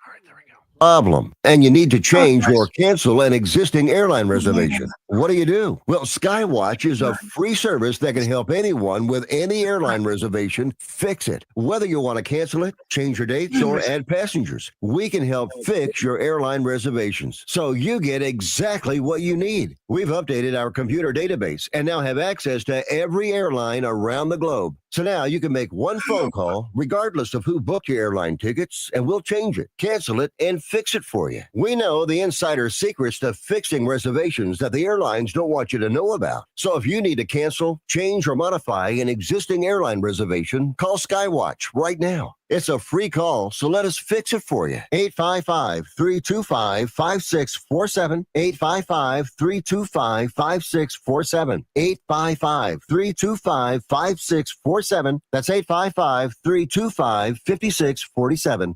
All right, there we go. Problem, and you need to change or cancel an existing airline reservation. What do? Well, Skywatch is a free service that can help anyone with any airline reservation fix it. Whether you want to cancel it, change your dates, or add passengers, we can help fix your airline reservations so you get exactly what you need. We've updated our computer database and now have access to every airline around the globe. So now you can make one phone call, regardless of who booked your airline tickets, and we'll change it, cancel it, and fix it for you. We know the insider secrets to fixing reservations that the airlines don't want you to know about. So if you need to cancel, change, or modify an existing airline reservation, call Skywatch right now. It's a free call, so let us fix it for you. 855-325-5647. 855-325-5647. 855-325-5647. That's 855-325-5647.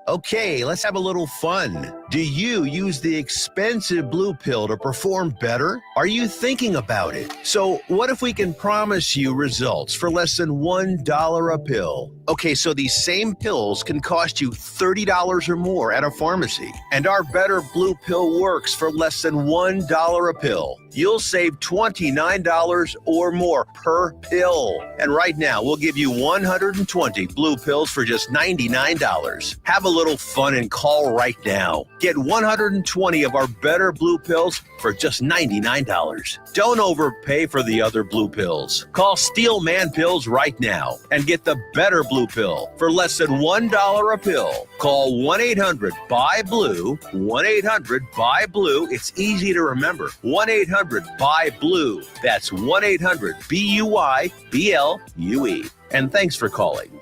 Okay, let's have a little fun. Do you use the expensive blue pill to perform better? Are you thinking about it? So what if we can promise you results for less than $1 a pill? Okay, so these same pills can cost you $30 or more at a pharmacy. And our Better Blue Pill works for less than $1 a pill. You'll save $29 or more per pill. And right now, we'll give you 120 blue pills for just $99. Have a little fun and call right now. Get 120 of our Better Blue Pills for just $99. Don't overpay for the other blue pills. Call Steel Man Pills right now and get the Better Blue Pill for less than $1 a pill. Call 1-800-BUY-BLUE, 1-800-BUY-BLUE. It's easy to remember. 1-800-BUY-BLUE. That's 1-800-BUY-BLUE. And thanks for calling.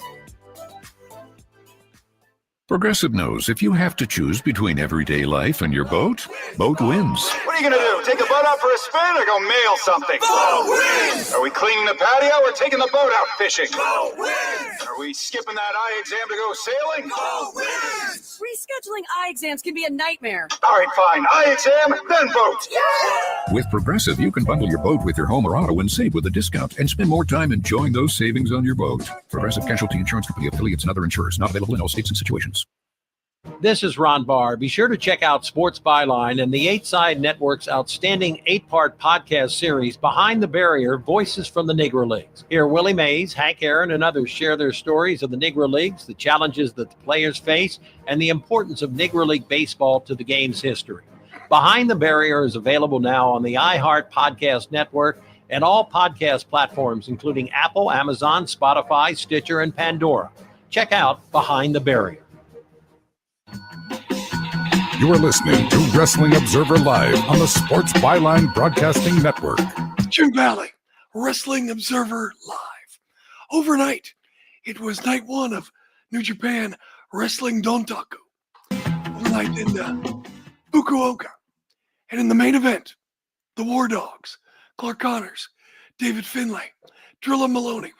Progressive knows if you have to choose between everyday life and your boat, boat wins. What are you going to do? Take the boat out for a spin or go mail something? Boat wins! Are we cleaning the patio or taking the boat out fishing? Boat wins! Are we skipping that eye exam to go sailing? Boat wins! Rescheduling eye exams can be a nightmare. All right, fine. Eye exam, then boat. Yeah! With Progressive, you can bundle your boat with your home or auto and save with a discount and spend more time enjoying those savings on your boat. Progressive Casualty Insurance Company, affiliates, and other insurers. Not available in all states and situations. This is Ron Barr. Be sure to check out Sports Byline and the 8 Side Network's outstanding 8-part podcast series, Behind the Barrier, Voices from the Negro Leagues. Here, Willie Mays, Hank Aaron, and others share their stories of the Negro Leagues, the challenges that the players face, and the importance of Negro League baseball to the game's history. Behind the Barrier is available now on the iHeart Podcast Network and all podcast platforms, including Apple, Amazon, Spotify, Stitcher, and Pandora. Check out Behind the Barrier. You are listening to Wrestling Observer Live on the Sports Byline Broadcasting Network. Jim Valley, Wrestling Observer Live. Overnight, it was night one of New Japan Wrestling Dontaku. Overnight in Fukuoka. And in the main event, the War Dogs, Clark Connors, David Finlay, Drilla Maloney,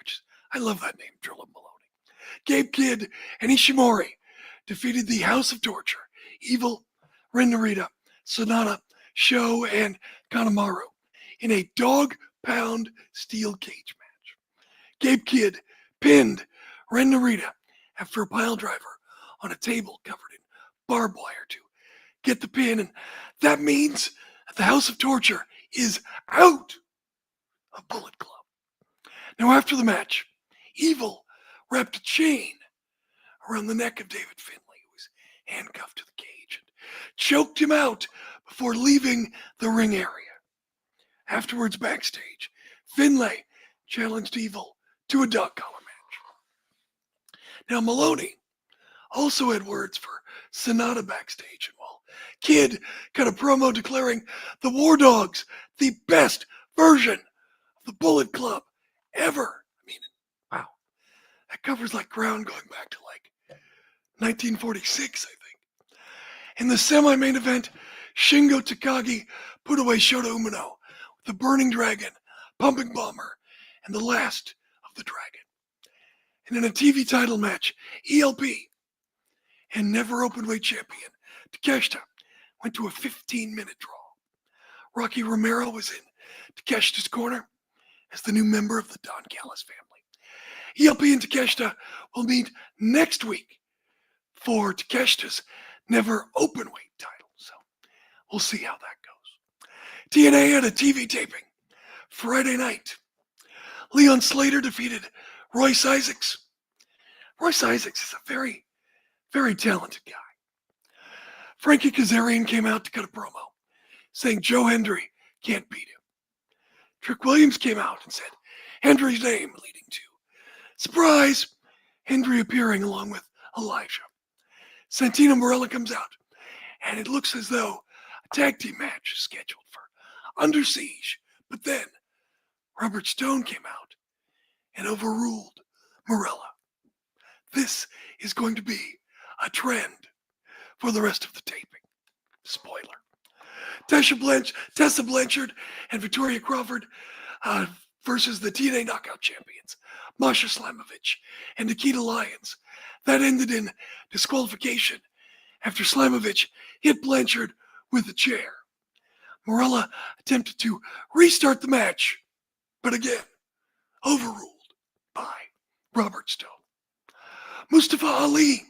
I love that name, Drilla Maloney, Gabe Kidd, and Ishimori defeated the House of Torture, Evil, Ren Narita, Sonata, Sho, and Kanemaru in a dog-pound steel cage match. Gabe Kidd pinned Ren Narita after a pile driver on a table covered in barbed wire to get the pin, and that means that the House of Torture is out of Bullet Club. Now, after the match, Evil wrapped a chain around the neck of David Finlay, who was handcuffed to the cage, and choked him out before leaving the ring area. Afterwards, backstage, Finlay challenged Evil to a dog collar match. Now, Maloney also had words for Sonata backstage, and while Kidd cut a promo declaring the War Dogs the best version of the Bullet Club ever. I mean, wow, that covers like ground going back to like 1946, I think. In the semi-main event, Shingo Takagi put away Shota Umino with the Burning Dragon, Pumping Bomber, and the Last of the Dragon. And in a TV title match, ELP and never openweight champion Takeshita went to a 15-minute draw. Rocky Romero was in Takeshita's corner as the new member of the Don Callis family. ELP and Takeshita will meet next week for Takeshita's never openweight title. So we'll see how that goes. TNA had a TV taping Friday night. Leon Slater defeated Royce Isaacs. Royce Isaacs is a very, very talented guy. Frankie Kazarian came out to cut a promo saying Joe Hendry can't beat him. Trick Williams came out and said Hendry's name, leading to surprise, Hendry appearing along with Elijah. Santino Marella comes out, and it looks as though a tag team match is scheduled for Under Siege. But then Robert Stone came out and overruled Marella. This is going to be a trend for the rest of the taping. Spoiler. Tessa Blanchard and Victoria Crawford versus the TNA Knockout Champions, Masha Slamovich and Nikita Lyons. That ended in disqualification after Slamovich hit Blanchard with a chair. Marella attempted to restart the match, but again, overruled by Robert Stone. Mustafa Ali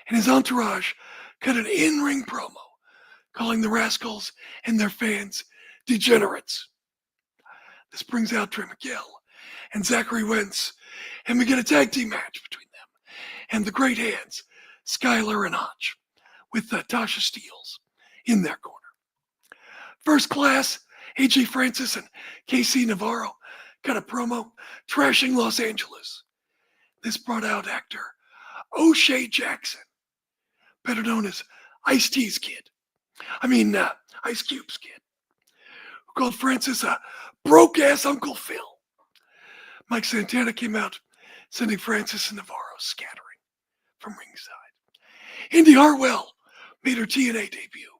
and his entourage cut an in-ring promo calling the Rascals and their fans degenerates. This brings out Trey Miguel and Zachary Wentz, and we get a tag team match between them and the Great Hands, Skylar and Hodge, with Tasha Steelz in their corner. First Class, AJ Francis and KC Navarro cut a promo trashing Los Angeles. This brought out actor O'Shea Jackson, better known as Ice Cube's kid, who called Francis a broke-ass Uncle Phil. Mike Santana came out, sending Francis and Navarro scattering from ringside. Indy Hartwell made her TNA debut.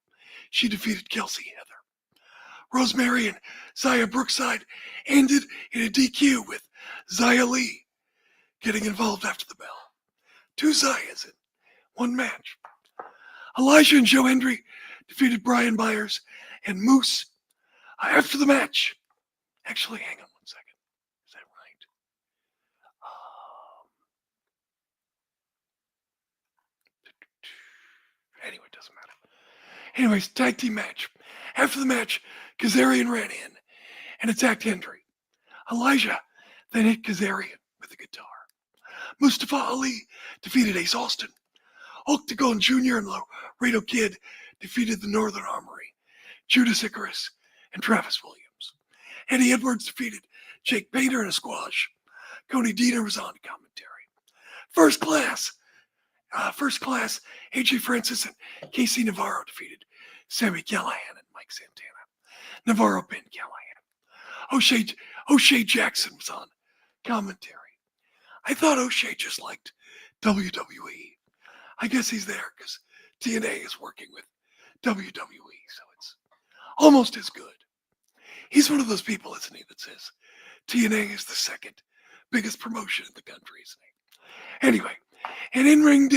She defeated Kelsey Heather. Rosemary and Zaya Brookside ended in a DQ with Zaya Lee getting involved after the bell. 2 Zayas in 1 match. Elijah and Joe Hendry defeated Brian Byers and Moose after the match. Actually, hang on 1 second. Is that right? Anyway, it doesn't matter. Anyways, tag team match. After the match, Kazarian ran in and attacked Hendry. Elijah then hit Kazarian with a guitar. Mustafa Ali defeated Ace Austin. Octagon Jr. and Laredo Kid defeated the Northern Armory, Judas Icarus, and Travis Williams. Eddie Edwards defeated Jake Painter in a squash. Cody Deaner was on commentary. First class, AJ Francis and KC Navarro defeated Sammy Callahan and Mike Santana. Navarro pinned Callahan. O'Shea Jackson was on commentary. I thought O'Shea just liked WWE. I guess he's there because TNA is working with WWE, so it's almost as good. He's one of those people, isn't he, that says TNA is the second biggest promotion in the country, isn't he? Anyway, an in-ring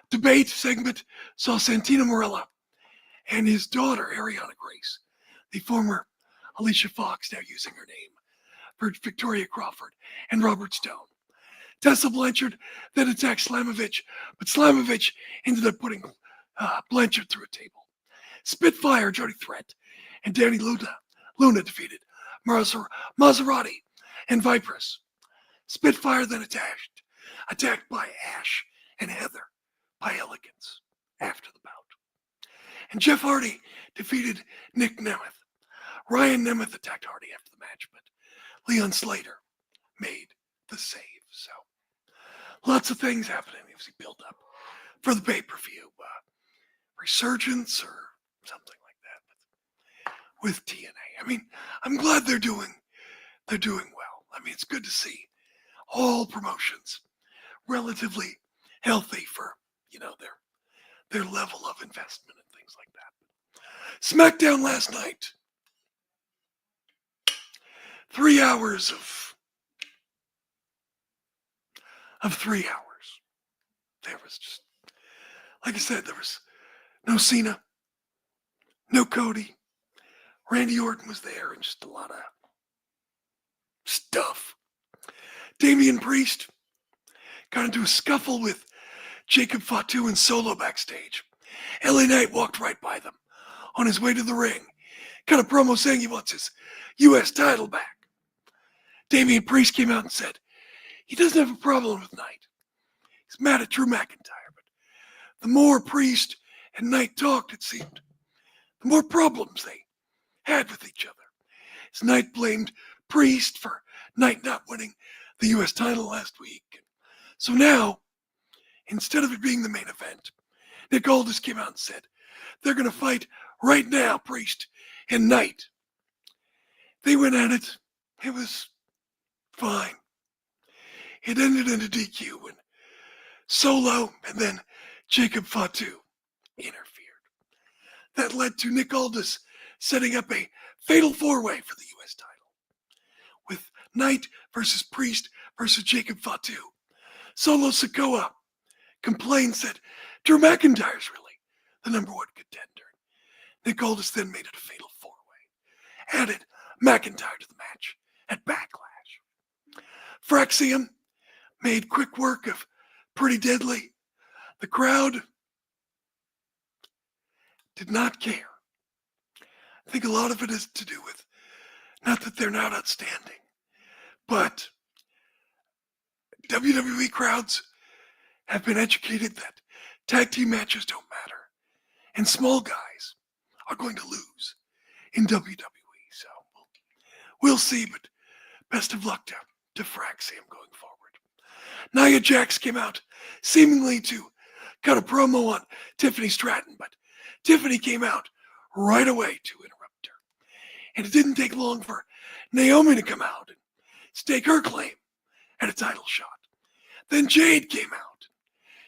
debate segment saw Santino Marella and his daughter, Ariana Grace, the former Alicia Fox, now using her name, for Victoria Crawford and Robert Stone. Tessa Blanchard then attacked Slamovich, but Slamovich ended up putting Blanchard through a table. Spitfire, Jody Threat, and Danny Luna defeated Maserati and Vipress. Spitfire then attacked by Ash and Heather by Elegance after the bout. And Jeff Hardy defeated Nick Nemeth. Ryan Nemeth attacked Hardy after the match, but Leon Slater made the save. So lots of things happening as he built up for the pay-per-view. Resurgence or something like that with TNA. I mean, I'm glad they're doing well. I mean, it's good to see all promotions relatively healthy for, their level of investment and things like that. Smackdown last night. 3 hours of 3 hours. There was just, like I said, there was no Cena, no Cody. Randy Orton was there and just a lot of stuff. Damian Priest got into a scuffle with Jacob Fatu and Solo backstage. LA Knight walked right by them on his way to the ring. Cut a promo saying he wants his U.S. title back. Damian Priest came out and said he doesn't have a problem with Knight. He's mad at Drew McIntyre, but the more Priest and Knight talked, it seemed, the more problems they had with each other. As Knight blamed Priest for Knight not winning the U.S. title last week. So now, instead of it being the main event, Nick Aldis came out and said they're going to fight right now, Priest and Knight. They went at it. It was fine. It ended in a DQ when Solo and then Jacob Fatu interfered. That led to Nick Aldis setting up a fatal four-way for the U.S. title with Knight versus Priest versus Jacob Fatu. Solo Sikoa complains that Drew McIntyre's really the number one contender. Nick Aldis then made it a fatal four-way. Added McIntyre to the match at Backlash. Fraxium made quick work of Pretty Deadly. The crowd did not care. I think a lot of it is to do with, not that they're not outstanding, but WWE crowds have been educated that tag team matches don't matter. And small guys are going to lose in WWE. So we'll see, but best of luck to Fraxium going forward. Nia Jax came out seemingly to cut a promo on Tiffany Stratton, but Tiffany came out right away to interrupt her. And it didn't take long for Naomi to come out and stake her claim at a title shot. Then Jade came out,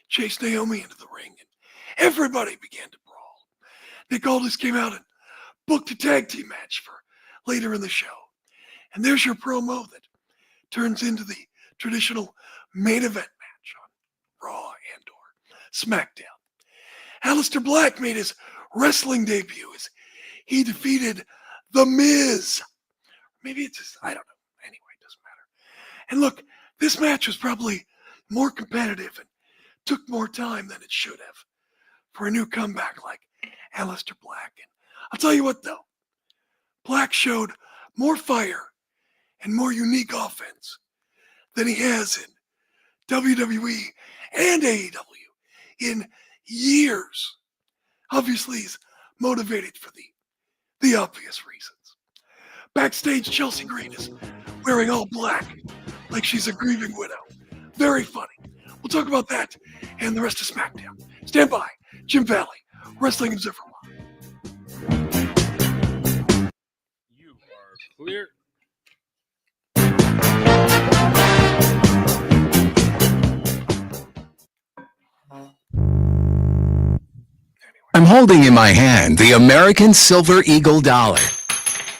chased Naomi into the ring, and everybody began to brawl. Nick Aldis came out and booked a tag team match for later in the show. And there's your promo that turns into the traditional main event match on Raw and or Smackdown. Aleister Black made his wrestling debut as he defeated The Miz. Maybe it's just, I don't know. Anyway, it doesn't matter. And look, this match was probably more competitive and took more time than it should have for a new comeback like Aleister Black. And I'll tell you what though, Black showed more fire and more unique offense than he has in WWE and AEW in years. Obviously, he's motivated for the obvious reasons. Backstage, Chelsea Green is wearing all black like she's a grieving widow. Very funny. We'll talk about that and the rest of SmackDown. Stand by. Jim Valley, Wrestling Observer Live. You are clear. I'm holding in my hand the American Silver Eagle dollar.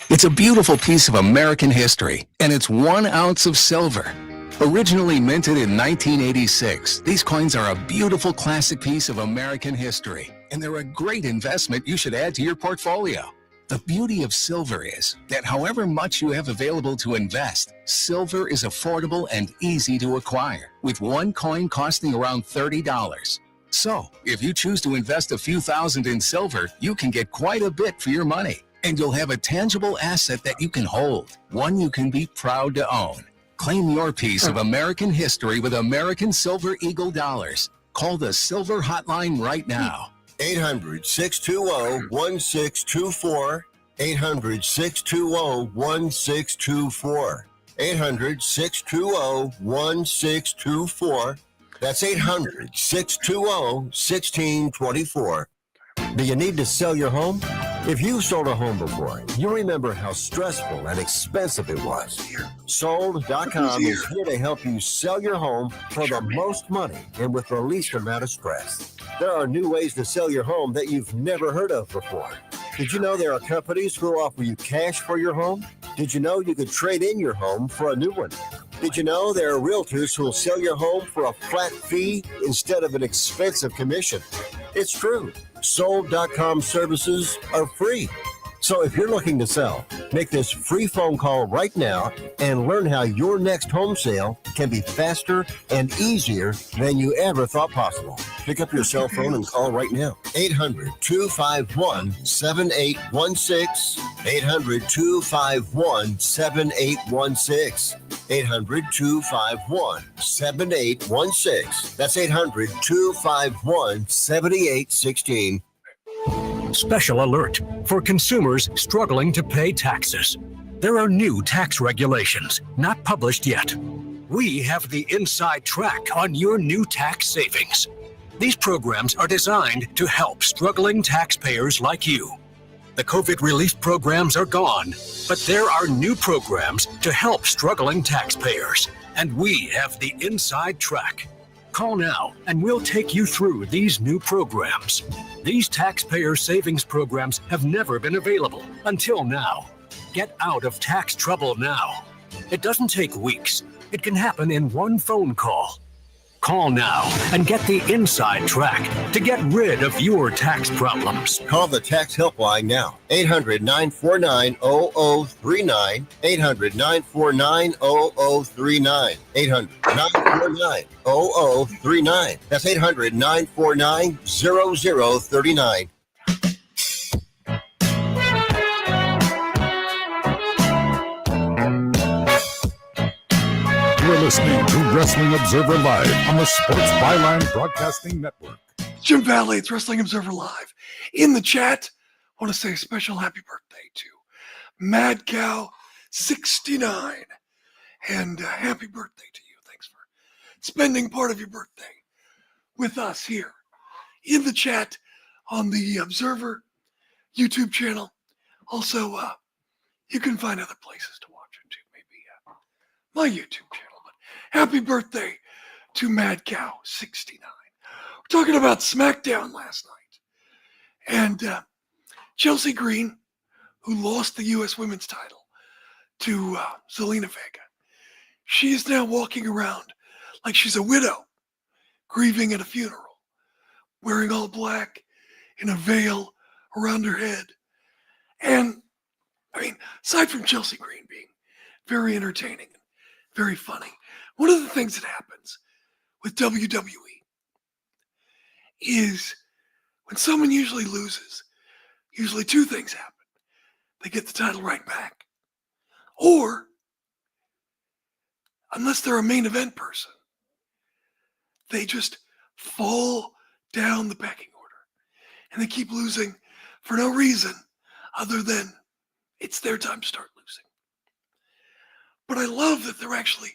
It's a beautiful piece of American history, and it's 1 ounce of silver. Originally minted in 1986, these coins are a beautiful classic piece of American history, and they're a great investment you should add to your portfolio. The beauty of silver is that however much you have available to invest, silver is affordable and easy to acquire, with one coin costing around $30. So, if you choose to invest a few thousand in silver, you can get quite a bit for your money. And you'll have a tangible asset that you can hold, one you can be proud to own. Claim your piece of American history with American Silver Eagle dollars. Call the Silver Hotline right now. 800-620-1624. 800-620-1624. 800-620-1624. That's 800-620-1624. Do you need to sell your home? If you've sold a home before, you remember how stressful and expensive it was. Sold.com is here to help you sell your home for the most money and with the least amount of stress. There are new ways to sell your home that you've never heard of before. Did you know there are companies who offer you cash for your home? Did you know you could trade in your home for a new one? Did you know there are realtors who will sell your home for a flat fee instead of an expensive commission? It's true. Sold.com services are free. So if you're looking to sell, make this free phone call right now and learn how your next home sale can be faster and easier than you ever thought possible. Pick up your cell phone and call right now. 800-251-7816. 800-251-7816. 800-251-7816. That's 800-251-7816. Special alert for consumers struggling to pay taxes. There are new tax regulations, not published yet. We have the inside track on your new tax savings. These programs are designed to help struggling taxpayers like you. The COVID relief programs are gone, but there are new programs to help struggling taxpayers, and we have the inside track. Call now and we'll take you through these new programs. These taxpayer savings programs have never been available until now. Get out of tax trouble now. It doesn't take weeks. It can happen in one phone call. Call now and get the inside track to get rid of your tax problems. Call the tax helpline now. 800-949-0039. 800-949-0039. 800-949-0039. That's 800-949-0039. You're listening to Wrestling Observer Live on the Sports Byline Broadcasting Network. Jim Valley, it's Wrestling Observer Live. In the chat, I want to say a special happy birthday to Mad Cow 69. And happy birthday to you. Thanks for spending part of your birthday with us here in the chat on the Observer YouTube channel. Also, you can find other places to watch it too, maybe my YouTube channel. But happy birthday to Mad Cow 69. We're talking about Smackdown last night. And Chelsea Green, who lost the U.S. Women's title to Zelina Vega, she is now walking around like she's a widow, grieving at a funeral, wearing all black in a veil around her head. And, I mean, aside from Chelsea Green being very entertaining and very funny, one of the things that happens with WWE is when someone usually loses, usually two things happen. They get the title right back. Or, unless they're a main event person, they just fall down the pecking order. And they keep losing for no reason other than it's their time to start losing. But I love that they're actually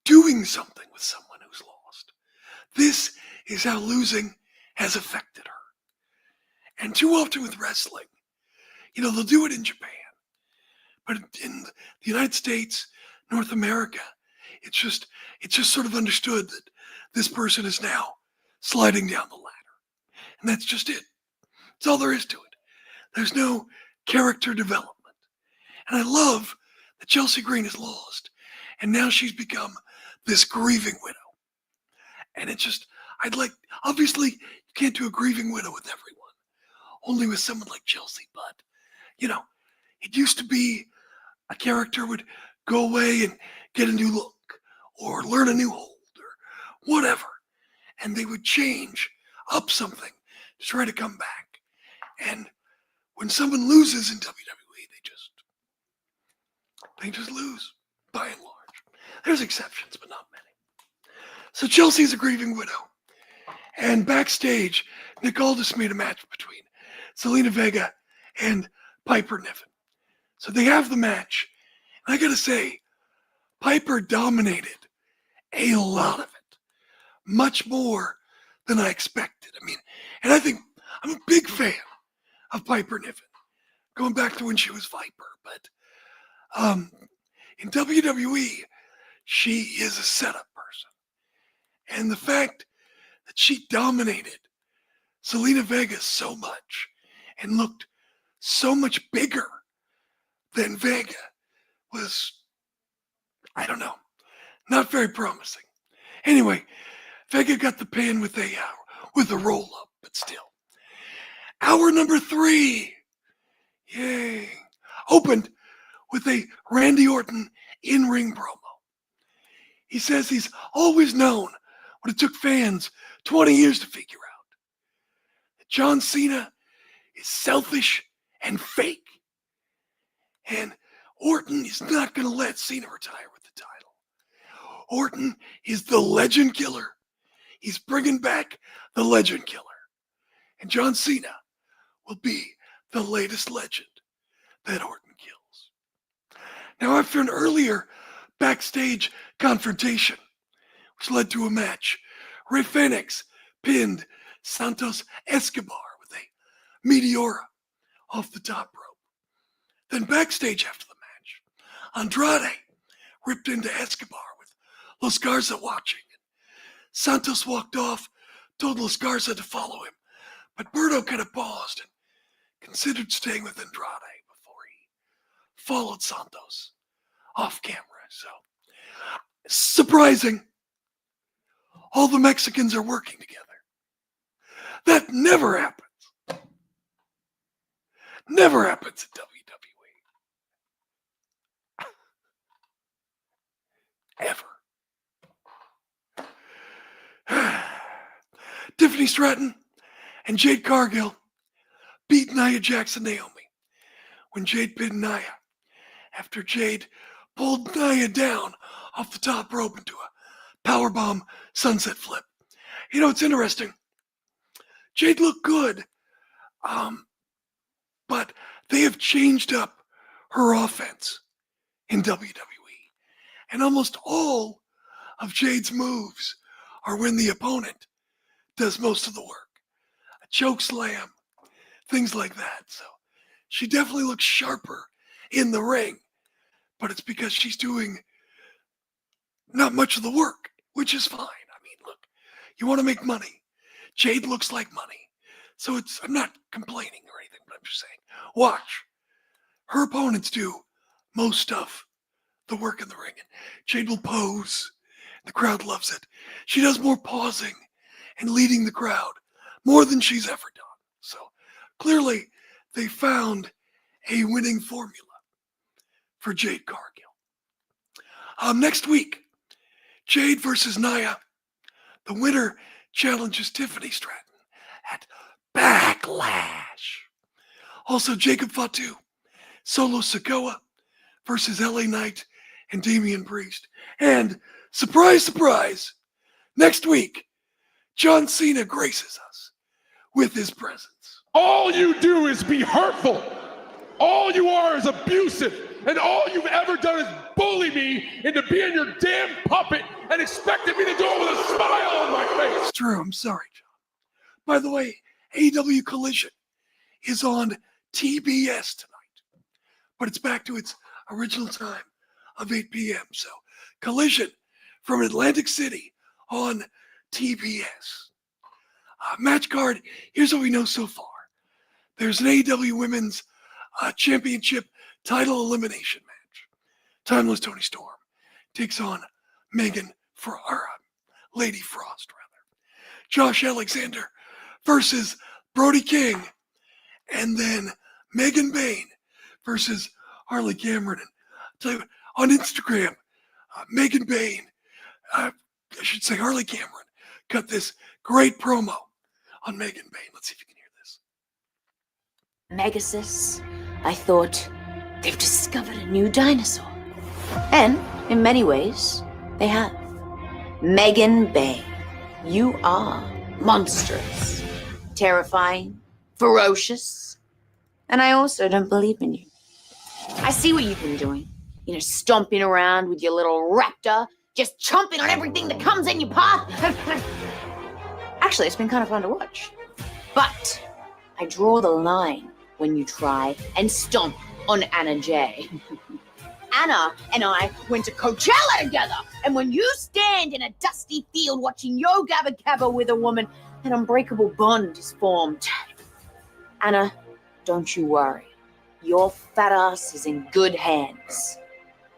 doing something with someone who's lost. This is how losing has affected her. And too often with wrestling, you know, they'll do it in Japan. But in the United States, North America, it's just sort of understood that this person is now sliding down the ladder. And that's just it. That's all there is to it. There's no character development. And I love that Chelsea Green is lost. And now she's become this grieving widow. And it's just, obviously, you can't do a grieving widow with everyone. Only with someone like Chelsea. But, you know, it used to be a character would go away and get a new look or learn a new hold or whatever. And they would change up something to try to come back. And when someone loses in WWE, they just lose by and large. There's exceptions, but not many. So Chelsea's a grieving widow. And backstage, Nick Aldis made a match between Zelina Vega and Piper Niven. So they have the match. And I got to say, Piper dominated a lot of it. Much more than I expected. I mean, and I think I'm a big fan of Piper Niven. Going back to when she was Viper. But in WWE, she is a setup person. And the fact that she dominated Zelina Vega so much and looked so much bigger than Vega was, I don't know, not very promising. Anyway, Vega got the pin with a roll up, but still. Hour number 3. Yay. Opened with a Randy Orton in-ring promo. He says he's always known what it took fans 20 years to figure out. That John Cena is selfish and fake. And Orton is not going to let Cena retire with the title. Orton is the legend killer. He's bringing back the legend killer. And John Cena will be the latest legend that Orton kills. Now, after an earlier backstage confrontation, which led to a match, Rey Fenix pinned Santos Escobar with a Meteora off the top rope. Then backstage after the match, Andrade ripped into Escobar with Los Garza watching. Santos walked off, told Los Garza to follow him, but Berto kind of paused and considered staying with Andrade before he followed Santos off camera. So, surprising. All the Mexicans are working together. That never happens. Never happens in WWE. Ever. Tiffany Stratton and Jade Cargill beat Nia Jax and Naomi when Jade pinned Nia after Jade pulled Nia down off the top rope into a powerbomb sunset flip. You know, it's interesting. Jade looked good, but they have changed up her offense in WWE. And almost all of Jade's moves are when the opponent does most of the work. A choke slam, things like that. So she definitely looks sharper in the ring, but it's because she's doing not much of the work, which is fine. I mean, look, you want to make money. Jade looks like money. So I'm not complaining or anything, but I'm just saying, watch. Her opponents do most of the work in the ring. And Jade will pose. The crowd loves it. She does more pausing and leading the crowd more than she's ever done. So clearly they found a winning formula for Jade Cargill. Next week, Jade versus Nia. The winner challenges Tiffany Stratton at Backlash. Also, Jacob Fatu, Solo Sikoa versus LA Knight and Damian Priest. And surprise, surprise, next week, John Cena graces us with his presence. All you do is be hurtful. All you are is abusive. And all you've ever done is bully me into being your damn puppet and expected me to do it with a smile on my face. It's true. I'm sorry, John. By the way, AEW Collision is on TBS tonight, but it's back to its original time of 8 p.m. So Collision from Atlantic City on TBS. Match card, here's what we know so far. There's an AEW Women's Championship title elimination match. Timeless Toni Storm takes on Lady Frost, rather. Josh Alexander versus Brody King. And then Megan Bayne versus Harley Cameron. And I'll tell you what, on Instagram, Megan Bayne, I should say Harley Cameron, cut this great promo on Megan Bayne. Let's see if you can hear this. Megasis, I thought they've discovered a new dinosaur. And in many ways, they have. Megan Bayne, you are monstrous, terrifying, ferocious, and I also don't believe in you. I see what you've been doing. You know, stomping around with your little raptor, just chomping on everything that comes in your path. Actually, it's been kind of fun to watch. But I draw the line when you try and stomp on Anna J. Anna and I went to Coachella together, and when you stand in a dusty field watching Yo Gabba Gabba with a woman, an unbreakable bond is formed. Anna, don't you worry. Your fat ass is in good hands.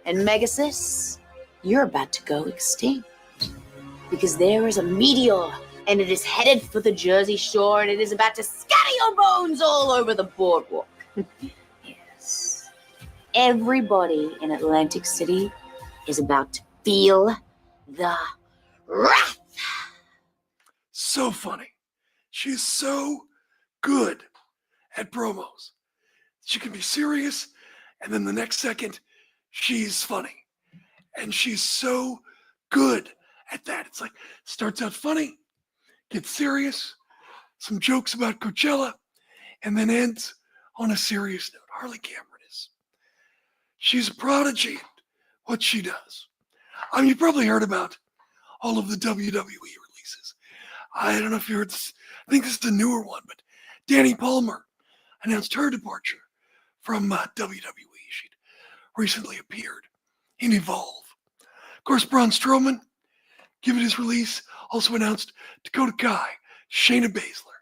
And Megasis, you're about to go extinct. Because there is a meteor, and it is headed for the Jersey Shore, and it is about to scatter your bones all over the boardwalk. Yeah. Everybody in Atlantic City is about to feel the wrath. So funny. She's so good at promos. She can be serious, and then the next second, she's funny. And she's so good at that. It's like, starts out funny, gets serious, some jokes about Coachella, and then ends on a serious note. Harley Cameron is. She's a prodigy at what she does. I mean, you probably heard about all of the WWE releases. I don't know if you heard this. I think this is the newer one, but Danny Palmer announced her departure from WWE. She'd recently appeared in Evolve. Of course, Braun Strowman, given his release, also announced Dakota Kai, Shayna Baszler,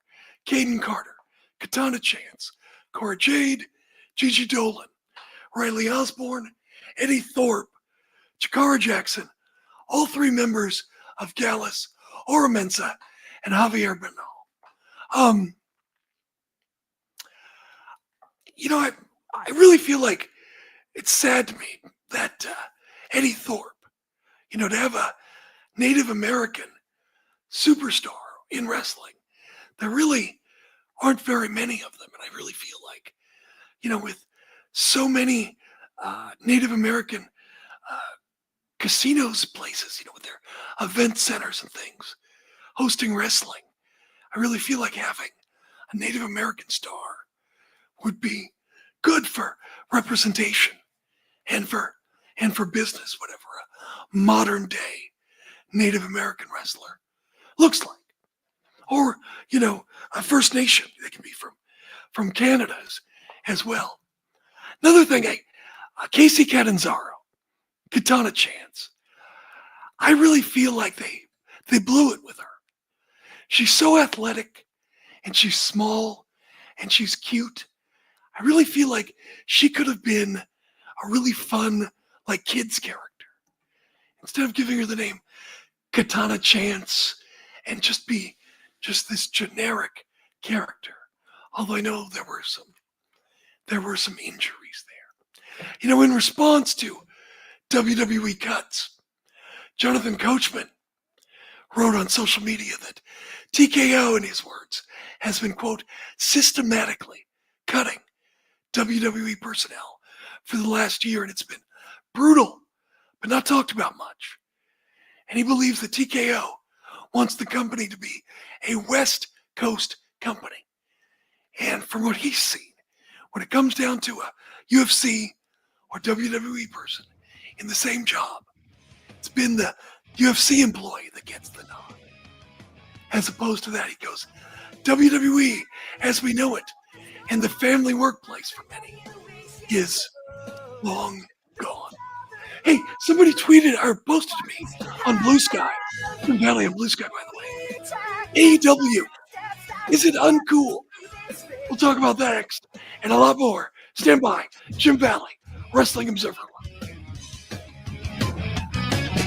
Caden Carter, Katana Chance, Cora Jade, Gigi Dolan, Riley Osborne, Eddie Thorpe, Jakara Jackson, all three members of Gallus, Ora Mensa, and Javier Bernal. I really feel like it's sad to me that Eddie Thorpe, to have a Native American superstar in wrestling, there really aren't very many of them. And I really feel like, with so many Native American casinos places, with their event centers and things, hosting wrestling, I really feel like having a Native American star would be good for representation and for business, whatever a modern day Native American wrestler looks like. Or, a First Nation, they can be from Canada as well. Another thing, Casey Catanzaro, Katana Chance, I really feel like they blew it with her. She's so athletic, and she's small, and she's cute. I really feel like she could have been a really fun, kids character. Instead of giving her the name Katana Chance and just be this generic character. Although I know there were some injuries there. In response to WWE Cuts, Jonathan Coachman wrote on social media that TKO, in his words, has been, quote, systematically cutting WWE personnel for the last year, and it's been brutal, but not talked about much. And he believes that TKO wants the company to be a West Coast company. And from what he's seen, when it comes down to a UFC or WWE person in the same job, it's been the UFC employee that gets the nod. As opposed to that, he goes, WWE as we know it, and the family workplace for many is long gone. Hey, somebody tweeted or posted to me on Blue Sky, Jim Valley on Blue Sky, by the way. AEW, is it uncool? We'll talk about that next and a lot more. Stand by, Jim Valley, Wrestling Observer.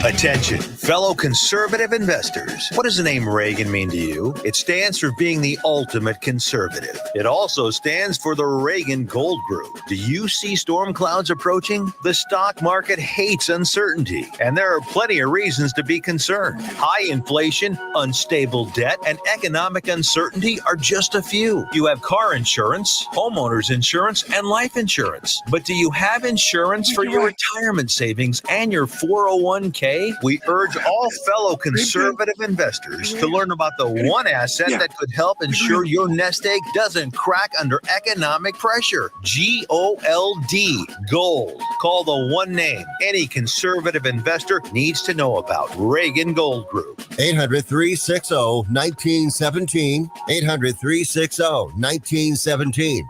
Attention, fellow conservative investors. What does the name Reagan mean to you? It stands for being the ultimate conservative. It also stands for the Reagan Gold Group. Do you see storm clouds approaching? The stock market hates uncertainty, and there are plenty of reasons to be concerned. High inflation, unstable debt, and economic uncertainty are just a few. You have car insurance, homeowners insurance, and life insurance. But do you have insurance for your retirement savings and your 401k? We urge all fellow conservative investors to learn about the one asset that could help ensure your nest egg doesn't crack under economic pressure. GOLD, gold. Call the one name any conservative investor needs to know about. Reagan Gold Group. 800-360-1917. 800-360-1917.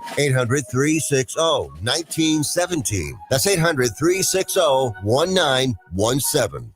800-360-1917. That's 800-360-1917.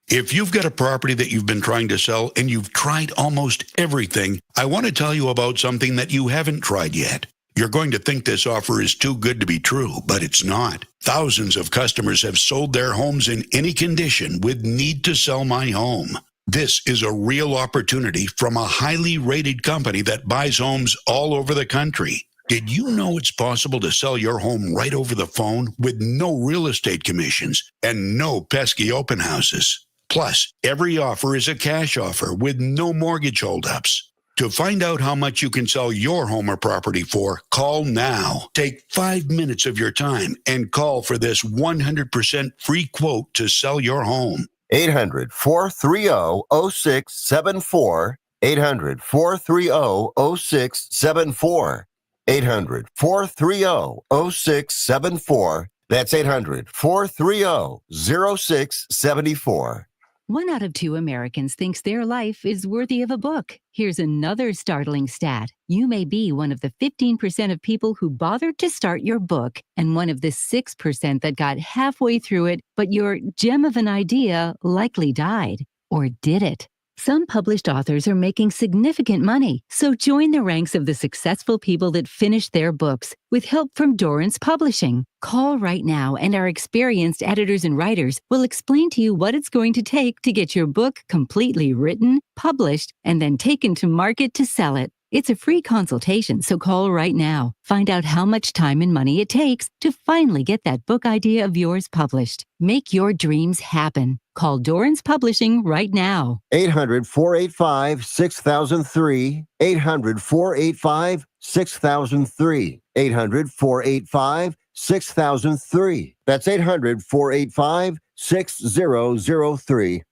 If you've got a property that you've been trying to sell and you've tried almost everything, I want to tell you about something that you haven't tried yet. You're going to think this offer is too good to be true, but it's not. Thousands of customers have sold their homes in any condition with Need to Sell My Home. This is a real opportunity from a highly rated company that buys homes all over the country. Did you know it's possible to sell your home right over the phone with no real estate commissions and no pesky open houses? Plus, every offer is a cash offer with no mortgage holdups. To find out how much you can sell your home or property for, call now. Take 5 minutes of your time and call for this 100% free quote to sell your home. 800-430-0674. 800-430-0674. 800-430-0674. That's 800-430-0674. 1 out of 2 Americans thinks their life is worthy of a book. Here's another startling stat. You may be one of the 15% of people who bothered to start your book and one of the 6% that got halfway through it, but your gem of an idea likely died. Or did it? Some published authors are making significant money, so join the ranks of the successful people that finished their books with help from Dorrance Publishing. Call right now and our experienced editors and writers will explain to you what it's going to take to get your book completely written, published, and then taken to market to sell it. It's a free consultation, so call right now. Find out how much time and money it takes to finally get that book idea of yours published. Make your dreams happen. Call Dorrance Publishing right now. 800-485-6003. 800-485-6003. 800-485-6003. That's 800-485-6003.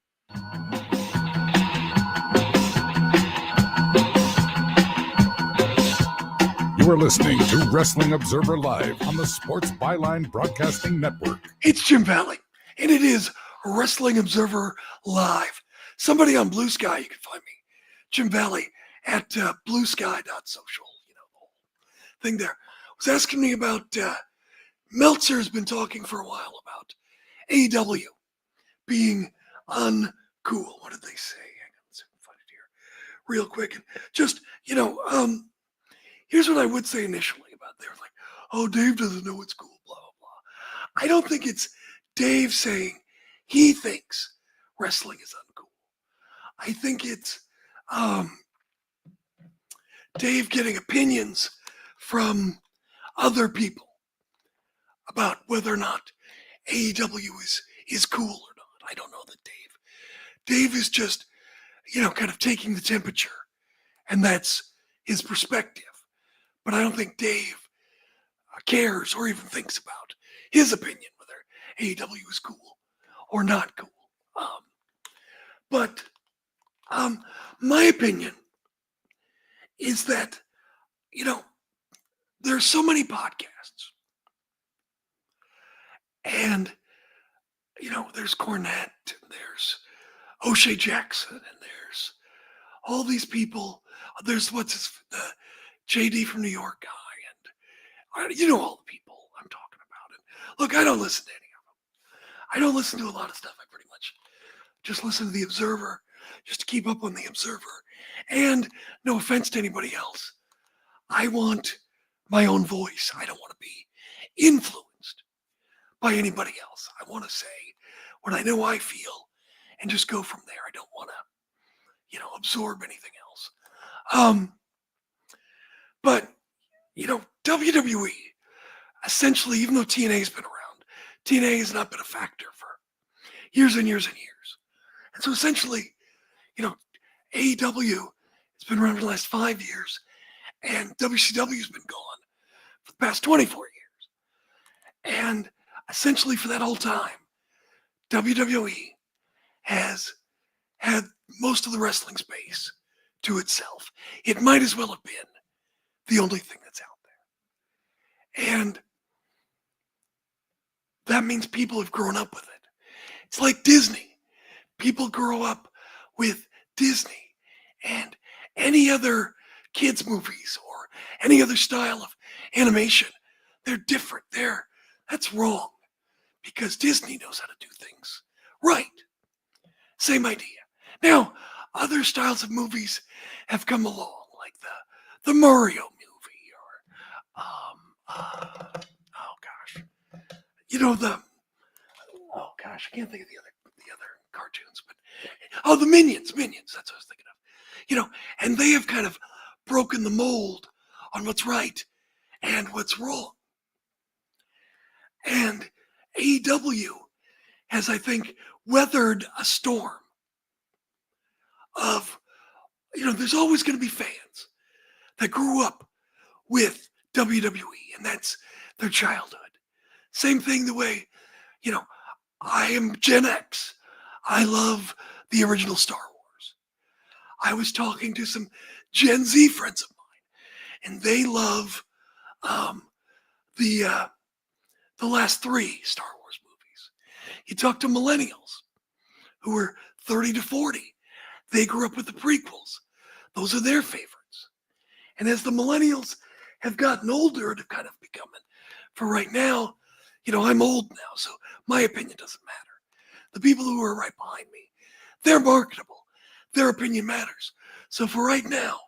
You are listening to Wrestling Observer Live on the Sports Byline Broadcasting Network. It's Jim Valley, and it is Wrestling Observer Live. Somebody on Blue Sky, you can find me, Jim Valley, at bluesky.social. You know, the whole thing there. Was asking me about, Meltzer's been talking for a while about AEW being uncool. What did they say? Hang on, let's find it here real quick. And just, here's what I would say initially about they were like, oh, Dave doesn't know what's cool, blah, blah, blah. I don't think it's Dave saying he thinks wrestling is uncool. I think it's Dave getting opinions from other people about whether or not AEW is cool or not. I don't know that Dave is just, kind of taking the temperature, and that's his perspective. But I don't think Dave cares or even thinks about his opinion, whether AEW is cool or not cool. But my opinion is that, there's so many podcasts. And, there's Cornette, and there's O'Shea Jackson, and there's all these people. There's JD from New York guy, and all the people I'm talking about. And look, I don't listen to any of them. I don't listen to a lot of stuff. I pretty much just listen to The Observer, just to keep up on The Observer. And no offense to anybody else, I want my own voice. I don't want to be influenced by anybody else. I want to say what I know I feel and just go from there. I don't want to, absorb anything else. But, WWE, essentially, even though TNA has been around, TNA has not been a factor for years and years and years. And so essentially, AEW has been around for the last 5 years, and WCW has been gone for the past 24 years. And essentially for that whole time, WWE has had most of the wrestling space to itself. It might as well have been the only thing that's out there. And that means people have grown up with it. It's like Disney. People grow up with Disney and any other kids' movies or any other style of animation. They're different. That's wrong, because Disney knows how to do things right. Same idea. Now, other styles of movies have come along, like the Mario movie, or I can't think of the other cartoons, but Oh, the Minions. That's what I was thinking of. And they have kind of broken the mold on what's right and what's wrong. And AEW has, I think, weathered a storm of, there's always going to be fans that grew up with WWE, and that's their childhood. Same thing the way, I am Gen X. I love the original Star Wars. I was talking to some Gen Z friends of mine, and they love the last 3 Star Wars movies. You talk to millennials who are 30 to 40. They grew up with the prequels. Those are their favorites. And as the millennials have gotten older to kind of become it, for right now, I'm old now, so my opinion doesn't matter. The people who are right behind me, they're marketable. Their opinion matters. So for right now,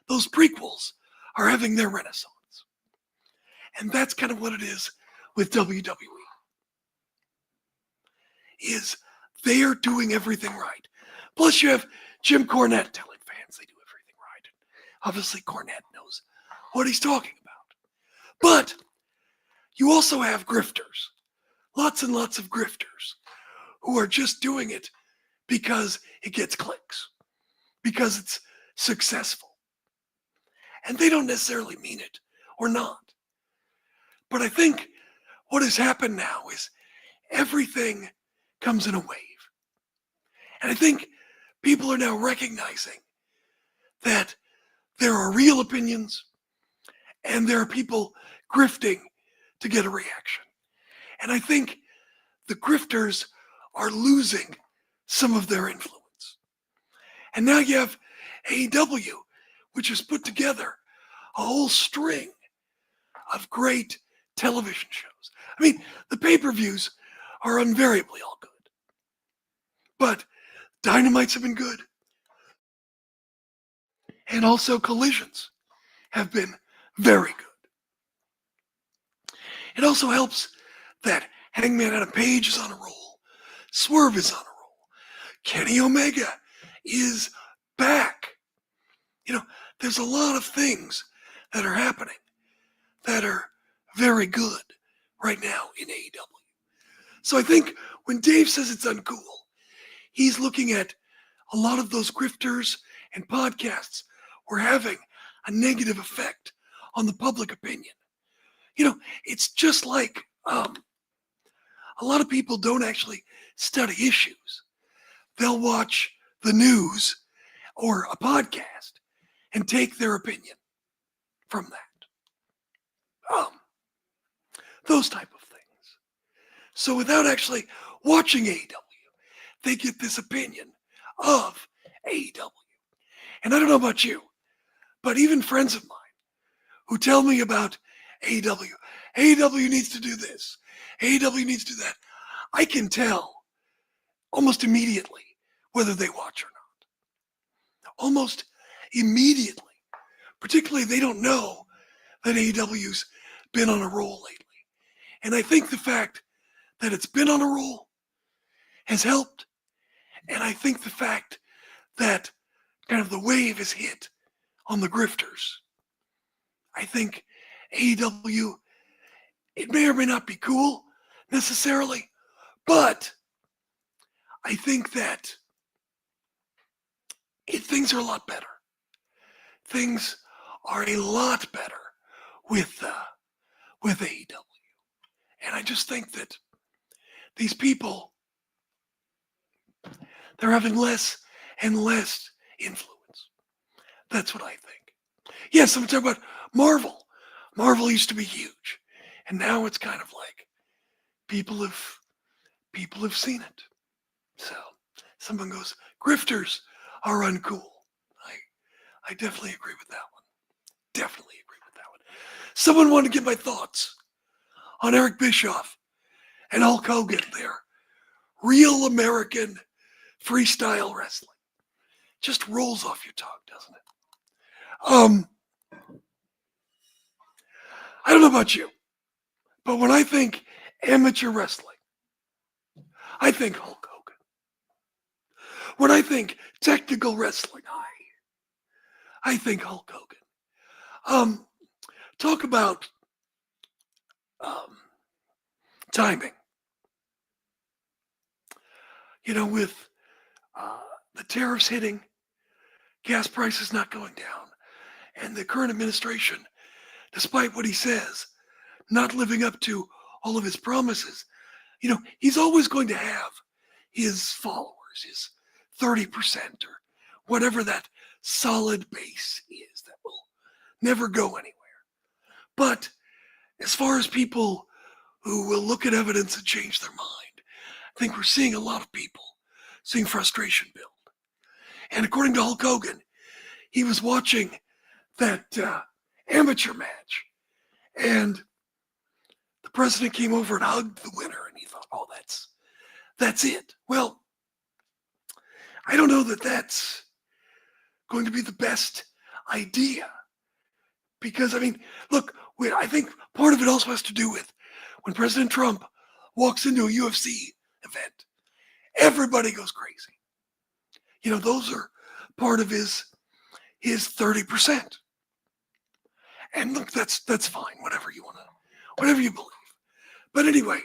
those prequels are having their renaissance. And that's kind of what it is with WWE. Is they are doing everything right. Plus you have Jim Cornette telling fans they do everything right. Obviously Cornette knows what he's talking about. But you also have grifters. Lots and lots of grifters who are just doing it because it gets clicks, because it's successful. And they don't necessarily mean it or not. But I think what has happened now is everything comes in a wave. And I think people are now recognizing that there are real opinions and there are people grifting to get a reaction. And I think the grifters are losing some of their influence. And now you have AEW, which has put together a whole string of great television shows. I mean, the pay-per-views are invariably all good. But Dynamites have been good. And also Collisions have been very good. It also helps that Hangman Adam Page is on a roll. Swerve is on a roll. Kenny Omega is back. There's a lot of things that are happening that are very good right now in AEW. So I think when Dave says it's uncool, he's looking at a lot of those grifters and podcasts were having a negative effect on the public opinion. It's just like a lot of people don't actually study issues. They'll watch the news or a podcast and take their opinion from that. Those type of things. So without actually watching AEW, they get this opinion of AEW. And I don't know about you, but even friends of mine who tell me about AEW needs to do this, AEW needs to do that, I can tell almost immediately whether they watch or not. Almost immediately. Particularly if they don't know that AEW's been on a roll lately. And I think the fact that it's been on a roll has helped. And I think the fact that kind of the wave has hit on the grifters. I think AEW, it may or may not be cool necessarily, but I think that things are a lot better. Things are a lot better with AEW. And I just think that these people, they're having less and less influence. That's what I think. Yes, I'm talking about Marvel. Marvel used to be huge. And now it's kind of like people have seen it. So someone goes, grifters are uncool. I definitely agree with that one. Definitely agree with that one. Someone wanted to get my thoughts on Eric Bischoff and Hulk Hogan there. Real American freestyle wrestling. Just rolls off your tongue, doesn't it? I don't know about you, but when I think amateur wrestling, I think Hulk Hogan. when I think technical wrestling, I think Hulk Hogan. Talk about timing. With the tariffs hitting, gas prices not going down, and the current administration, despite what he says, not living up to all of his promises, he's always going to have his followers, his 30% or whatever that solid base is that will never go anywhere. But as far as people who will look at evidence and change their mind, I think we're seeing a lot of people seeing frustration build. And according to Hulk Hogan, he was watching that amateur match, and the president came over and hugged the winner, and he thought, oh, that's it. Well, I don't know that that's going to be the best idea. Because, look, I think part of it also has to do with when President Trump walks into a UFC event, everybody goes crazy. Those are part of his 30%. And look, that's fine, whatever you believe. But anyway,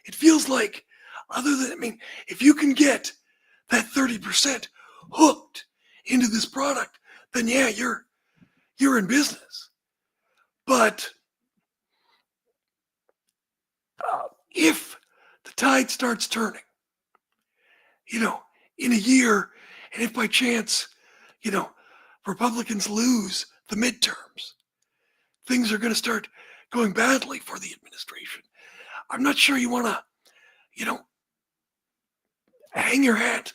it feels like if you can get that 30% hooked into this product, then yeah, you're in business. But if the tide starts turning, in a year, and if by chance, Republicans lose the midterms, things are going to start going badly for the administration. I'm not sure you want to, hang your hat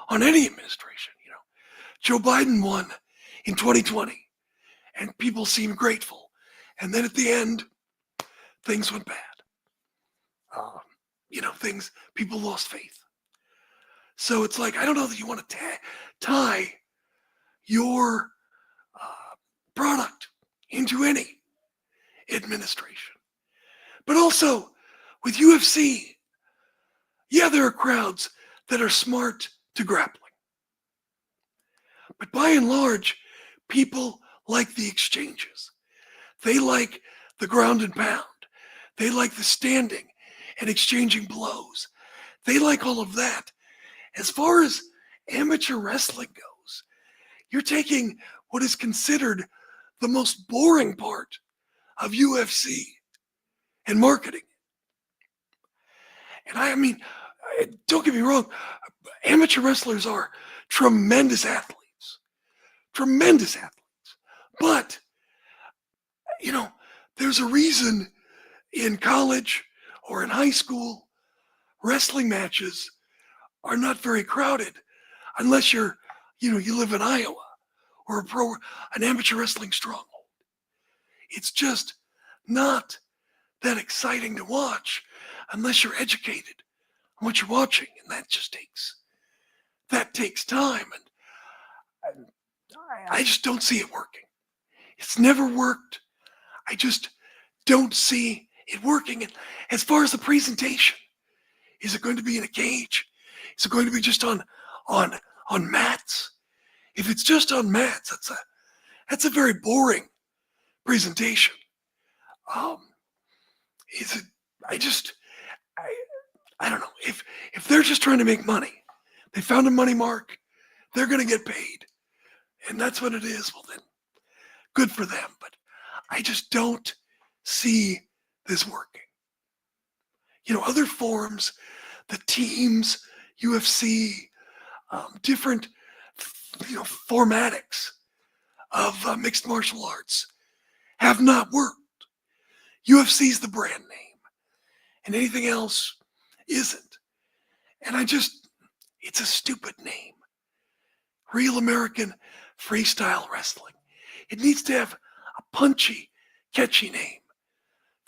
on any administration. Joe Biden won in 2020, and people seemed grateful. And then at the end, things went bad. People lost faith. So it's like, I don't know that you want to tie your product into any administration. But also with UFC, yeah, there are crowds that are smart to grappling. But by and large, people like the exchanges. They like the ground and pound. They like the standing and exchanging blows. They like all of that. As far as amateur wrestling goes, you're taking what is considered the most boring part of UFC and marketing. And don't get me wrong, amateur wrestlers are tremendous athletes. But, there's a reason in college or in high school, wrestling matches are not very crowded unless you live in Iowa or an amateur wrestling stronghold. It's just not that exciting to watch unless you're educated on what you're watching, and that takes time, and I just don't see it working. It's never worked. I just don't see it working. And as far as the presentation, is it going to be in a cage? Is it going to be just on mats? If it's just on mats, that's a very boring presentation. I don't know. If they're just trying to make money, they found a money mark, they're going to get paid. And that's what it is. Well, then, good for them. But I just don't see this working. Other forums, the teams, UFC, different, formatics of mixed martial arts have not worked. UFC's the brand name, and anything else isn't. And it's a stupid name. Real American Freestyle Wrestling. It needs to have a punchy, catchy name.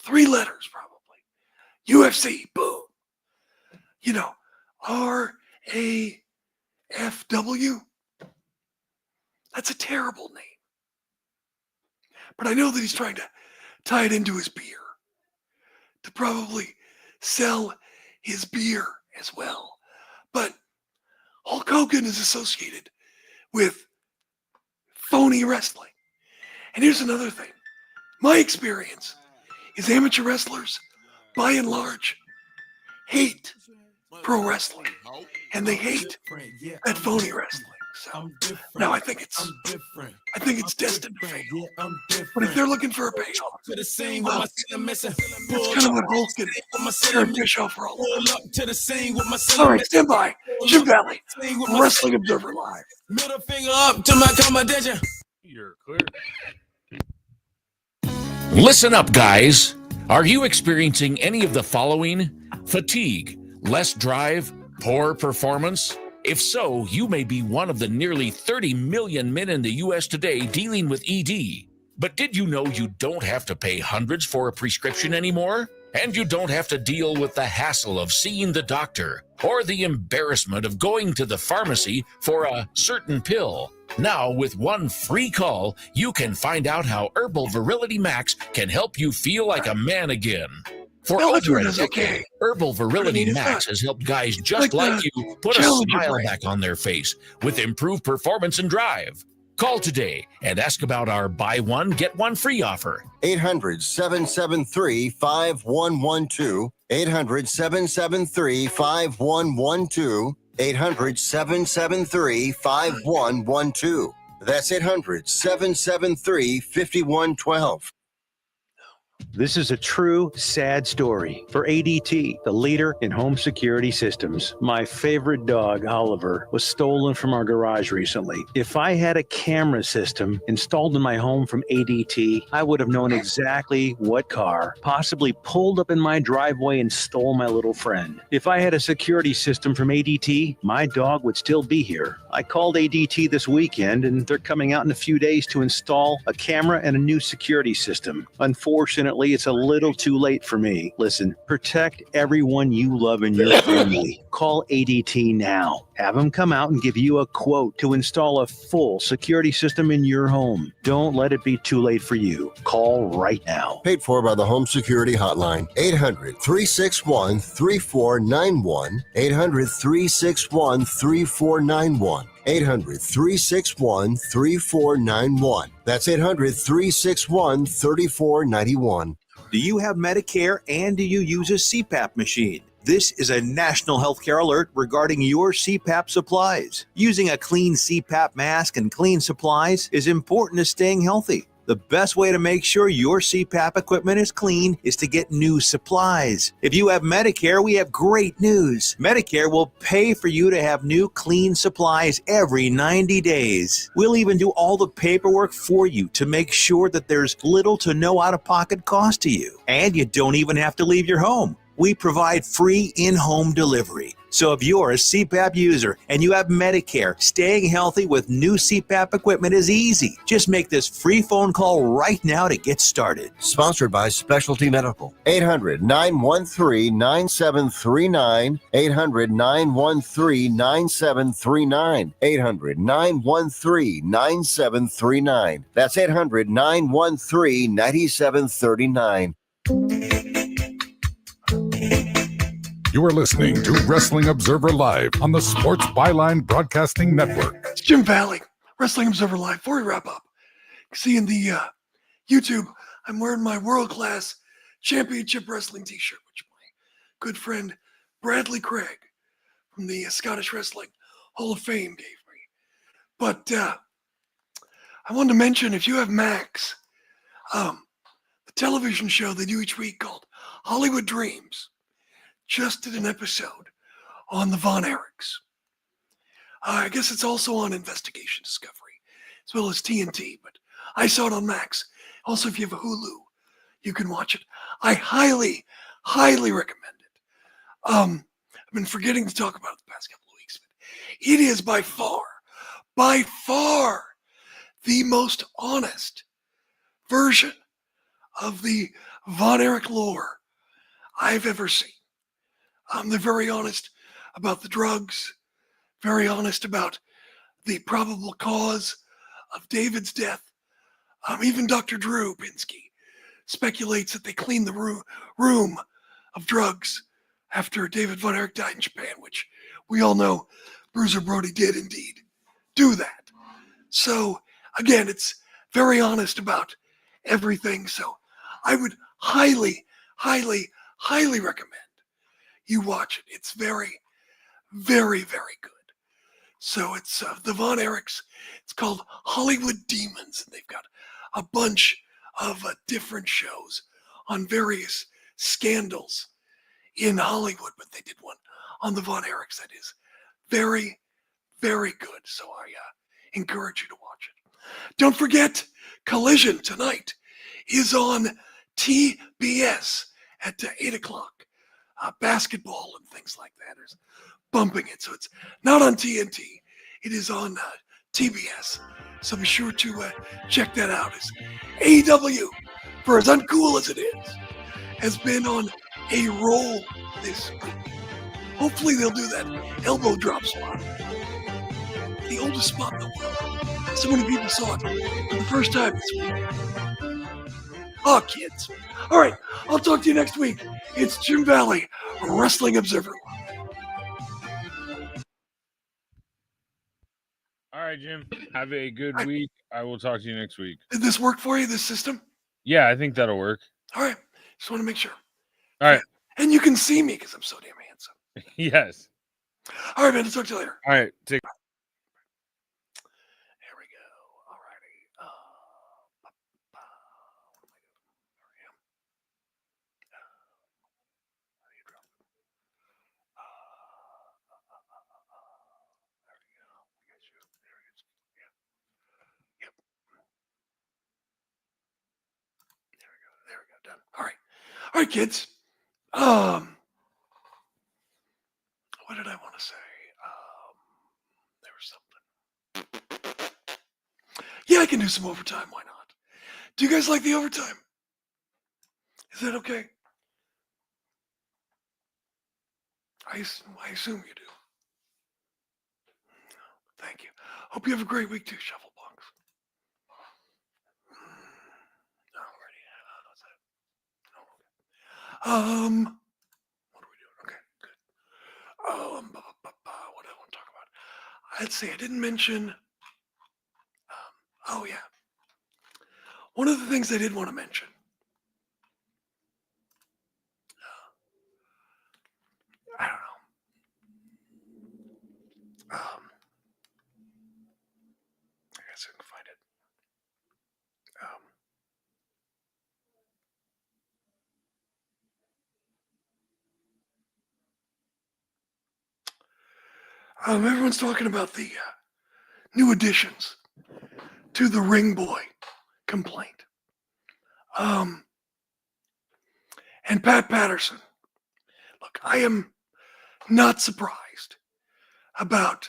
3 letters, probably. UFC, boom. RAFW. That's a terrible name. But I know that he's trying to tie it into his beer, to probably sell his beer as well. But Hulk Hogan is associated with phony wrestling. And here's another thing. My experience is amateur wrestlers, by and large, hate pro wrestling. And they hate that phony wrestling. So now I think it's destined to fail. But if they're looking for a payoff, well, that's kind of what Hulk and Eric Bischoff are all about. All right, stand by. Jim Valley, Wrestling Observer Live. Middle finger up to my competition. You're clear. Listen up, guys. Are you experiencing any of the following? Fatigue, less drive, poor performance? If so, you may be one of the nearly 30 million men in the U.S. today dealing with ED. But did you know you don't have to pay hundreds for a prescription anymore? And you don't have to deal with the hassle of seeing the doctor or the embarrassment of going to the pharmacy for a certain pill. Now, with one free call, you can find out how Herbal Virility Max can help you feel like a man again. For over a decade, Herbal Virility Max has helped guys just like you put a smile back on their face with improved performance and drive. Call today and ask about our buy one, get one free offer. 800-773-5112. 800-773-5112. 800-773-5112. That's 800-773-5112. This is a true, sad story for ADT, the leader in home security systems. My favorite dog, Oliver, was stolen from our garage recently. If I had a camera system installed in my home from ADT, I would have known exactly what car possibly pulled up in my driveway and stole my little friend. If I had a security system from ADT, my dog would still be here. I called ADT this weekend, and they're coming out in a few days to install a camera and a new security system. Unfortunately, it's a little too late for me. Listen, protect everyone you love in your family. Call ADT now. Have them come out and give you a quote to install a full security system in your home. Don't let it be too late for you. Call right now. Paid for by the Home Security Hotline. 800-361-3491. 800-361-3491. 800-361-3491. That's 800-361-3491. Do you have Medicare and do you use a CPAP machine? This is a national healthcare alert regarding your CPAP supplies. Using a clean CPAP mask and clean supplies is important to staying healthy. The best way to make sure your CPAP equipment is clean is to get new supplies. If you have Medicare, we have great news. Medicare will pay for you to have new clean supplies every 90 days. We'll even do all the paperwork for you to make sure that there's little to no out-of-pocket cost to you. And you don't even have to leave your home. We provide free in-home delivery. So if you're a CPAP user and you have Medicare, staying healthy with new CPAP equipment is easy. Just make this free phone call right now to get started. Sponsored by Specialty Medical. 800-913-9739. 800-913-9739. 800-913-9739. That's 800-913-9739. You are listening to Wrestling Observer Live on the Sports Byline Broadcasting Network. It's Jim Valley, Wrestling Observer Live. Before we wrap up, see in the YouTube, I'm wearing my world-class championship wrestling t-shirt, which my good friend Bradley Craig from the Scottish Wrestling Hall of Fame gave me. But I wanted to mention, if you have Max, the television show they do each week called Hollywood Dreams just did an episode on the Von Erichs. I guess it's also on Investigation Discovery, as well as TNT, but I saw it on Max. Also, if you have a Hulu, you can watch it. I highly, highly recommend it. I've been forgetting to talk about it the past couple of weeks, but it is by far, the most honest version of the Von Erich lore I've ever seen. They're very honest about the drugs, very honest about the probable cause of David's death. Even Dr. Drew Pinsky speculates that they cleaned the room of drugs after David Von Erich died in Japan, which we all know Bruiser Brody did indeed do that. So again, it's very honest about everything. So I would highly, highly, highly recommend you watch it. It's very, very, very good. So it's the Von Erichs. It's called Hollywood Demons, and they've got a bunch of different shows on various scandals in Hollywood, but they did one on the Von Erichs that is very, very good. So I encourage you to watch it. Don't forget, Collision tonight is on TBS at 8 o'clock. Basketball and things like that is bumping it. So it's not on TNT. It is on TBS. So be sure to check that out. As AEW, for as uncool as it is, has been on a roll this week. Hopefully they'll do that elbow drop spot. The oldest spot in the world. So many people saw it for the first time this week. Oh, kids. All right, I'll talk to you next week. It's Jim Valley, Wrestling Observer. All right, Jim. Have a good week. I will talk to you next week. Did this work for you, this system? Yeah, I think that'll work. All right. Just want to make sure. All right. And you can see me because I'm so damn handsome. Yes. All right, man. I'll talk to you later. All right. Take. There we go. All righty. There we go. Done. All right. All right, kids. What did I want to say? There was something. Yeah, I can do some overtime. Why not? Do you guys like the overtime? Is that okay? I assume you do. Thank you. Hope you have a great week too, Shuffle Bunks. Alrighty. What are we doing? Okay, good. What do I want to talk about? Let's see. I didn't mention. Oh yeah. One of the things I did want to mention. I don't know. I guess I can find it. Everyone's talking about the new additions to the Ring Boy complaint. And Pat Patterson. Look, I am not surprised about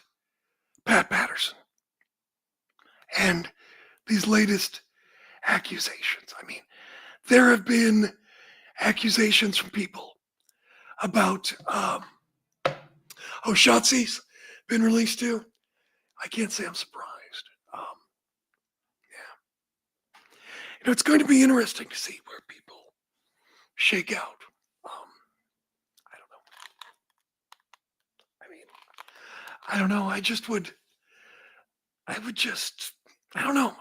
Pat Patterson and these latest accusations. I mean, there have been accusations from people about Shotzi's been released too. I can't say I'm surprised. Yeah. It's going to be interesting to see where people shake out. I don't know. I don't know.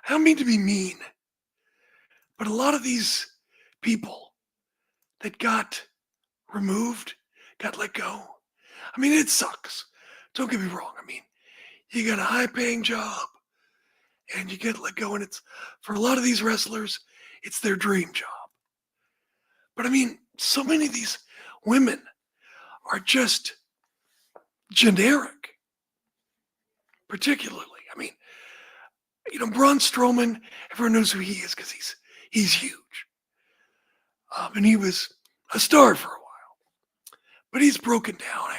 I don't mean to be mean, but a lot of these people that got removed, got let go. I mean, it sucks. Don't get me wrong. I mean, you got a high-paying job and you get let go, and it's, for a lot of these wrestlers, it's their dream job. But I mean, so many of these women are just generic, particularly. I mean, Braun Strowman, everyone knows who he is because he's huge. And he was a star for a while. But he's broken down. I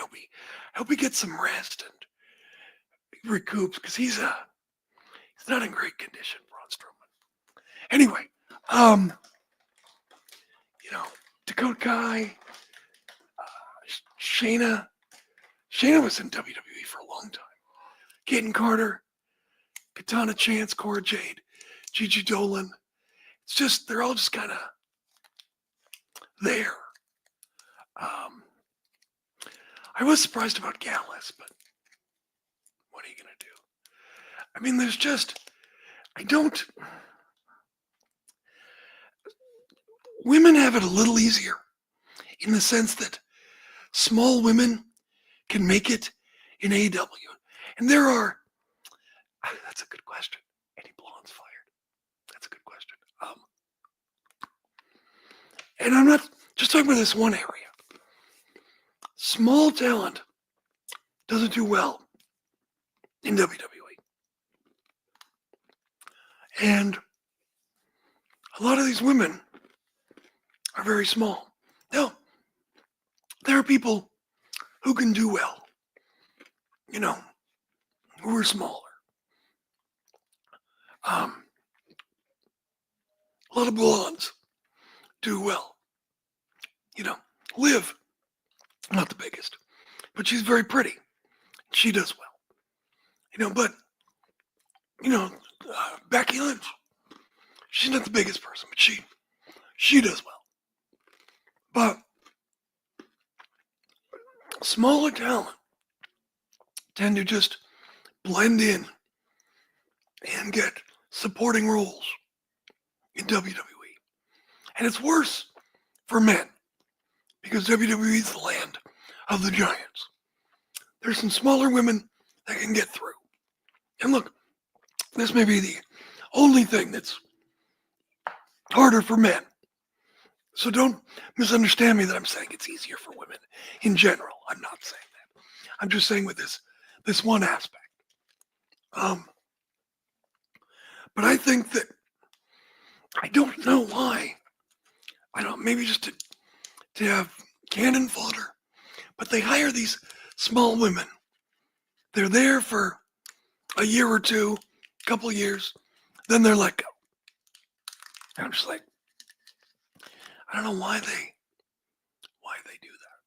hope he gets some rest and recoups because he's not in great condition, Braun Strowman. Anyway, Dakota Kai, Shayna was in WWE for a long time. Kayden Carter, Katana Chance, Cora Jade, Gigi Dolan. It's just, they're all just kind of I was surprised about Gallus, but what are you going to do? I mean, there's just, women have it a little easier in the sense that small women can make it in AEW. And that's a good question. Any blondes fired? That's a good question. And I'm not just talking about this one area. Small talent doesn't do well in WWE. And a lot of these women are very small. Now, there are people who can do well, who are smaller. A lot of blondes do well. Liv, not the biggest, but she's very pretty. She does well. But Becky Lynch, she's not the biggest person, but she does well. But smaller talent tend to just blend in and get supporting roles in WWE. And it's worse for men because WWE is the land of the giants. There's some smaller women that can get through. And look, this may be the only thing that's harder for men. So don't misunderstand me that I'm saying it's easier for women in general. I'm not saying that. I'm just saying with this one aspect. But I think that I don't know why. Maybe just to have cannon fodder. But they hire these small women. They're there for a year or two, couple years, then they're let go. And I'm just like, I don't know why they do that.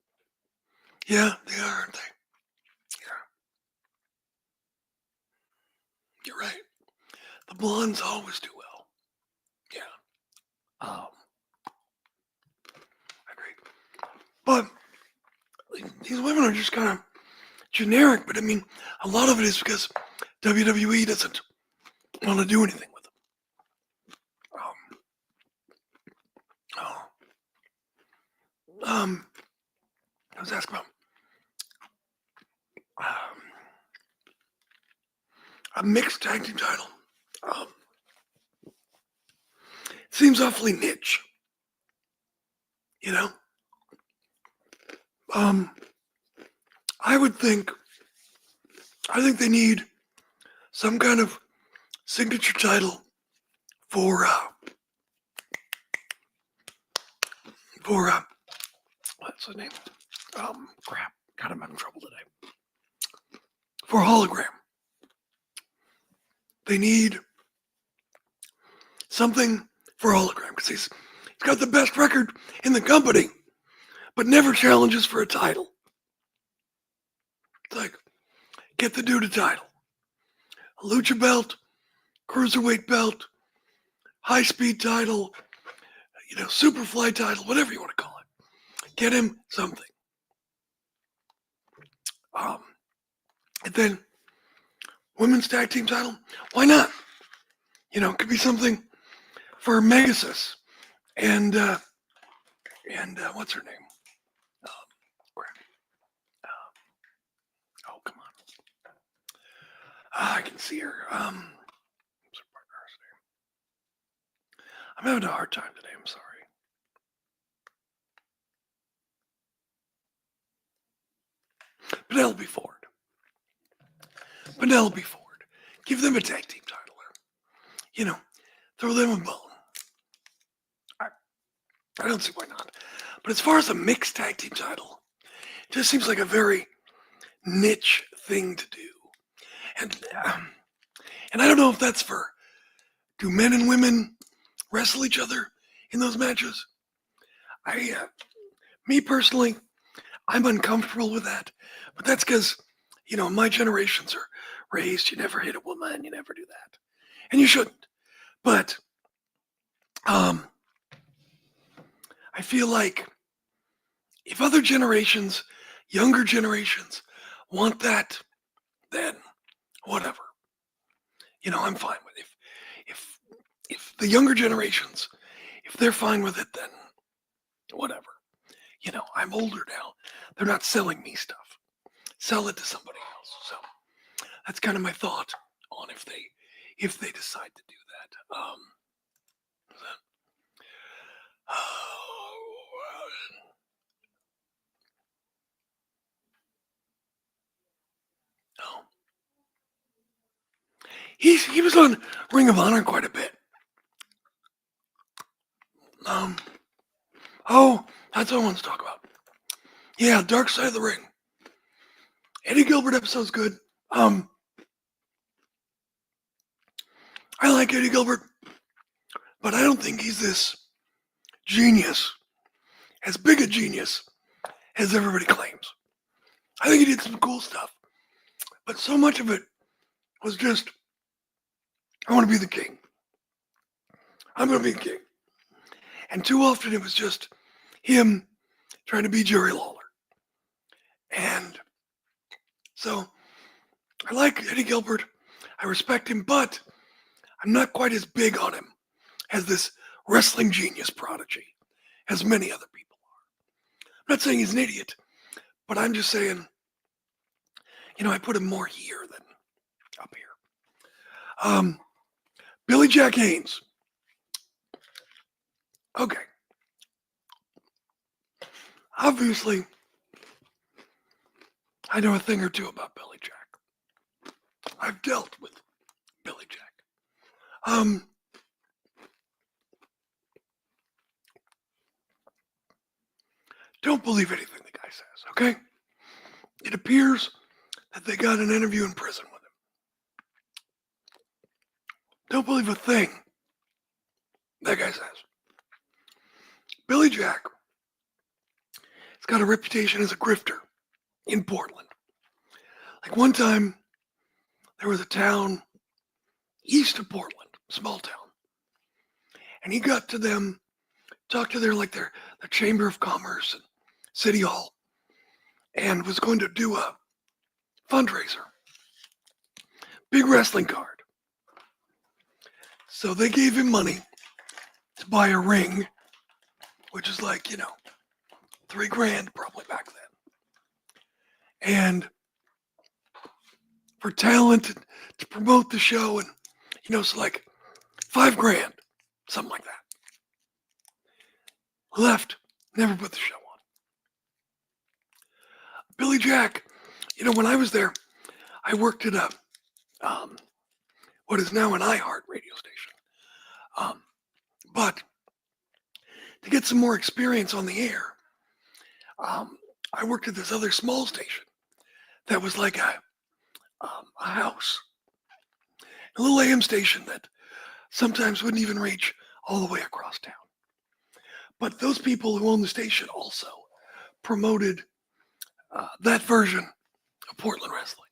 Yeah, they are, aren't they? Yeah. You're right. The blondes always do well. Yeah. I agree. But these women are just kind of generic, but I mean, a lot of it is because WWE doesn't want to do anything with them. I was asking about a mixed tag team title. Seems awfully niche, I think they need some kind of signature title for what's the name? Crap. God, I'm having trouble today. For Hologram. They need something for Hologram because he's got the best record in the company, but never challenges for a title. It's like, get the dude a title. A lucha belt, cruiserweight belt, high-speed title, superfly title, whatever you want to call it. Get him something. And then women's tag team title, why not? It could be something for Megasis and what's her name? Crap. Oh, come on. I can see her. I'm having a hard time today. I'm sorry. Penelope Ford. Give them a tag team title. Throw them a bone. I don't see why not. But as far as a mixed tag team title, it just seems like a very niche thing to do. And I don't know if that's do men and women wrestle each other in those matches? Me personally, I'm uncomfortable with that. But that's because, my generations are raised, you never hit a woman, you never do that. And you shouldn't. But I feel like if other generations, younger generations want that, then whatever. I'm fine with it. If the younger generations, if they're fine with it, then whatever. I'm older now. They're not selling me stuff. Sell it to somebody else. So that's kind of my thought on if they decide to do that. He was on Ring of Honor quite a bit. That's what I want to talk about. Yeah, Dark Side of the Ring. Eddie Gilbert episode's good. I like Eddie Gilbert, but I don't think he's this genius, as big a genius as everybody claims. I think he did some cool stuff, but so much of it was just, I want to be the king. I'm going to be the king. And too often it was just him trying to be Jerry Lawler. And so I like Eddie Gilbert. I respect him, but I'm not quite as big on him as this wrestling genius prodigy, as many other people are. I'm not saying he's an idiot, but I'm just saying, I put him more here than up here. Billy Jack Haynes. Okay. Obviously, I know a thing or two about Billy Jack. I've dealt with Billy Jack. Don't believe anything the guy says, okay? It appears that they got an interview in prison with him. Don't believe a thing that guy says. Billy Jack has got a reputation as a grifter in Portland. Like one time, there was a town east of Portland, small town, and he got to them, talked to their Chamber of Commerce and City Hall, and was going to do a fundraiser, big wrestling card. So they gave him money to buy a ring, which is like, $3,000 probably back then. And for talent to promote the show, and so like $5,000, something like that. Left, never put the show on. Billy Jack, when I was there, I worked at what is now an iHeart radio station. But to get some more experience on the air, I worked at this other small station that was like a house, a little AM station that sometimes wouldn't even reach all the way across town. But those people who owned the station also promoted that version of Portland wrestling.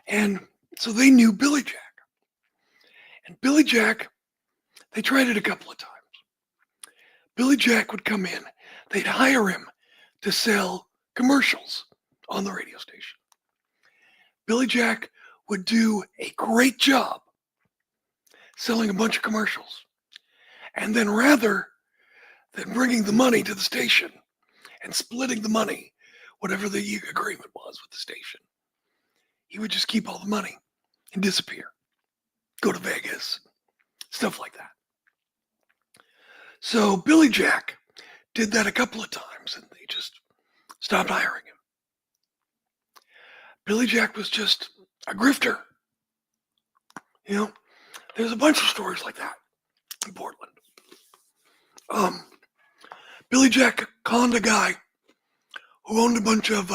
And so they knew Billy Jack. And Billy Jack, they tried it a couple of times. Billy Jack would come in, they'd hire him to sell commercials on the radio station. Billy Jack would do a great job selling a bunch of commercials. And then rather than bringing the money to the station and splitting the money, whatever the agreement was with the station, he would just keep all the money and disappear, go to Vegas, stuff like that. So Billy Jack did that a couple of times and they just stopped hiring him. Billy Jack was just a grifter. There's a bunch of stories like that in Portland. Billy Jack conned a guy who owned a bunch of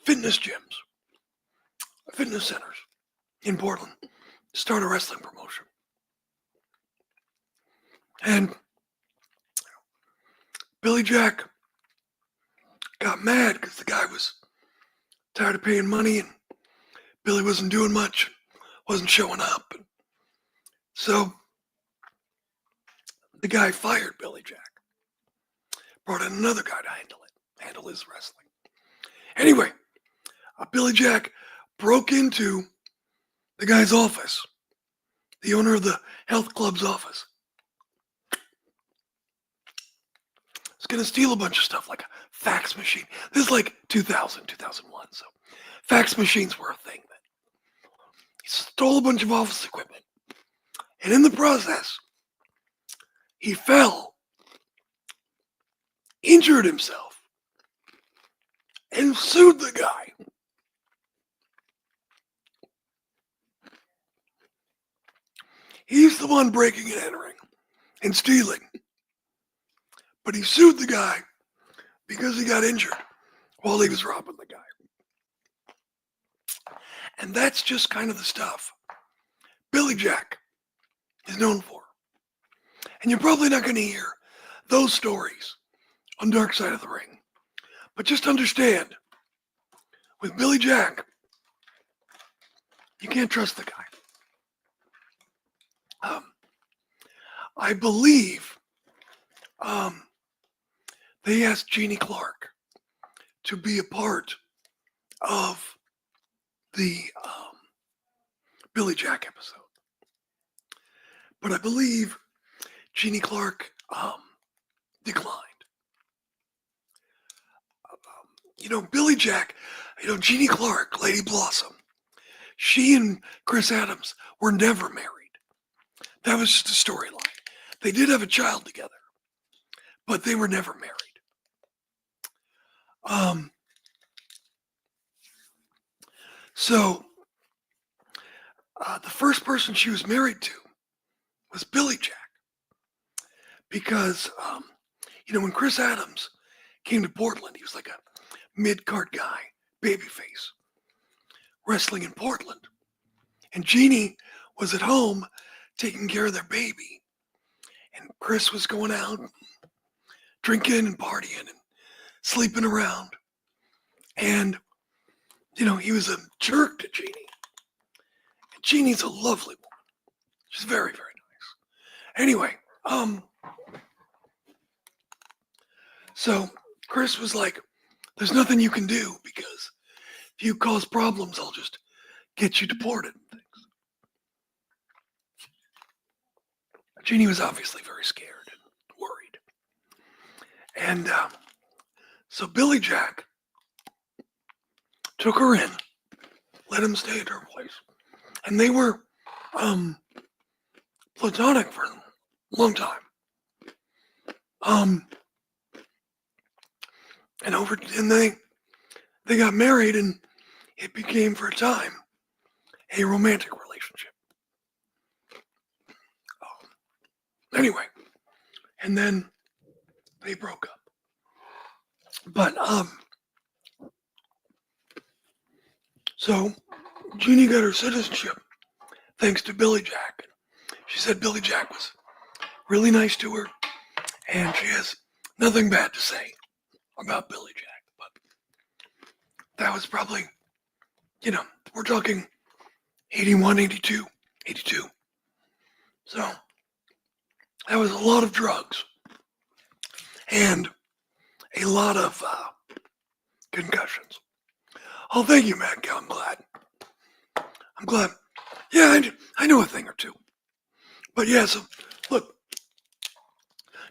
fitness gyms, fitness centers in Portland to start a wrestling promotion. And Billy Jack got mad because the guy was tired of paying money and Billy wasn't doing much, wasn't showing up. So the guy fired Billy Jack, brought in another guy to handle it. handle his wrestling. Anyway, Billy Jack broke into the guy's office, the owner of the health club's office. He's going to steal a bunch of stuff like a fax machine. This is like 2000, 2001, so fax machines were a thing then. He stole a bunch of office equipment. And in the process, he fell, injured himself, and sued the guy. He's the one breaking and entering and stealing. But he sued the guy because he got injured while he was robbing the guy. And that's just kind of the stuff Billy Jack is known for. And you're probably not going to hear those stories on Dark Side of the Ring. But just understand, with Billy Jack, you can't trust the guy. I believe they asked Jeannie Clark to be a part of the Billy Jack episode. But I believe Jeannie Clark declined. Billy Jack, Jeannie Clark, Lady Blossom, she and Chris Adams were never married. That was just a storyline. They did have a child together, but they were never married. So the first person she was married to was Billy Jack. Because, when Chris Adams came to Portland, he was like a mid-card guy, babyface, wrestling in Portland. And Jeannie was at home taking care of their baby. And Chris was going out, drinking and partying and sleeping around. And, he was a jerk to Jeannie. And Jeannie's a lovely woman. She's very, very nice. Anyway, so Chris was like, there's nothing you can do because if you cause problems, I'll just get you deported and things. Jeannie was obviously very scared and worried. And so Billy Jack took her in, let him stay at her place. And they were platonic for a long time. And they got married, and it became for a time a romantic relationship. Anyway, and then they broke up. But so Jeannie got her citizenship thanks to Billy Jack. She said Billy Jack was really nice to her, and she has nothing bad to say about Billy Jack. But that was probably, we're talking 81, 82. So that was a lot of drugs and a lot of concussions. Oh, thank you, Matt. I'm glad. Yeah, I know a thing or two. But yeah, so look,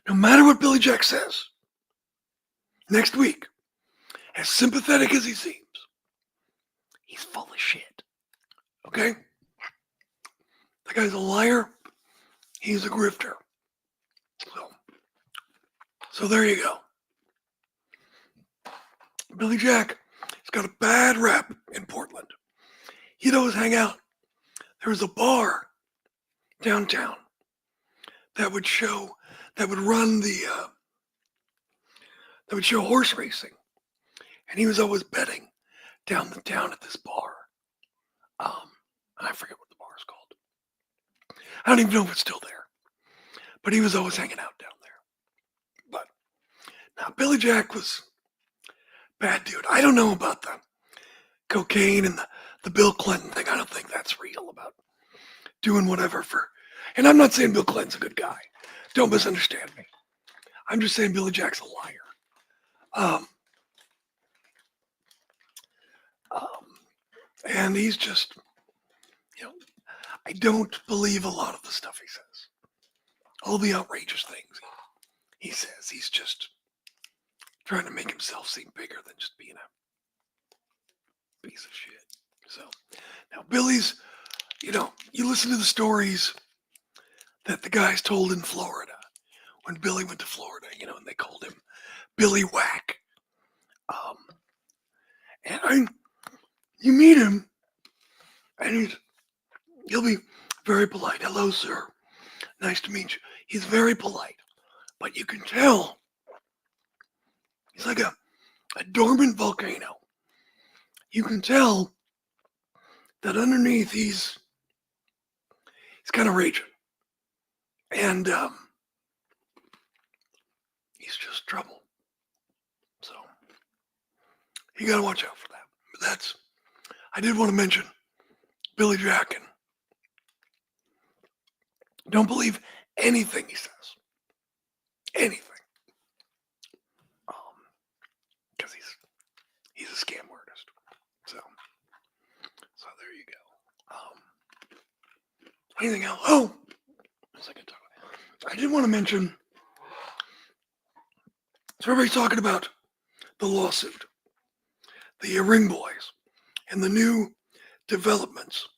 no matter what Billy Jack says, next week, as sympathetic as he seems, he's full of shit. Okay? That guy's a liar. He's a grifter. So there you go. Billy Jack has got a bad rap in Portland. He'd always hang out. There was a bar downtown that would show horse racing. And he was always betting down at this bar. I forget what the bar is called. I don't even know if it's still there. But he was always hanging out down there. But now Billy Jack was bad dude. I don't know about the cocaine and the Bill Clinton thing. I don't think that's real about doing whatever for. And I'm not saying Bill Clinton's a good guy. Don't misunderstand me. I'm just saying Billy Jack's a liar. And he's just, I don't believe a lot of the stuff he says. All the outrageous things he says. He's just trying to make himself seem bigger than just being a piece of shit. So now Billy's, you listen to the stories that the guys told in Florida when Billy went to Florida, and they called him Billy Whack. And you meet him, and he'll be very polite. Hello, sir. Nice to meet you. He's very polite, but you can tell he's like a dormant volcano. You can tell that underneath he's kind of raging, and he's just trouble. So you got to watch out for that. But I did want to mention Billy Jack, and don't believe anything he says. Anything. Because he's a scam artist. So there you go. Anything else? Oh, I did want to mention, so everybody's talking about the lawsuit, the Ring Boys, and the new developments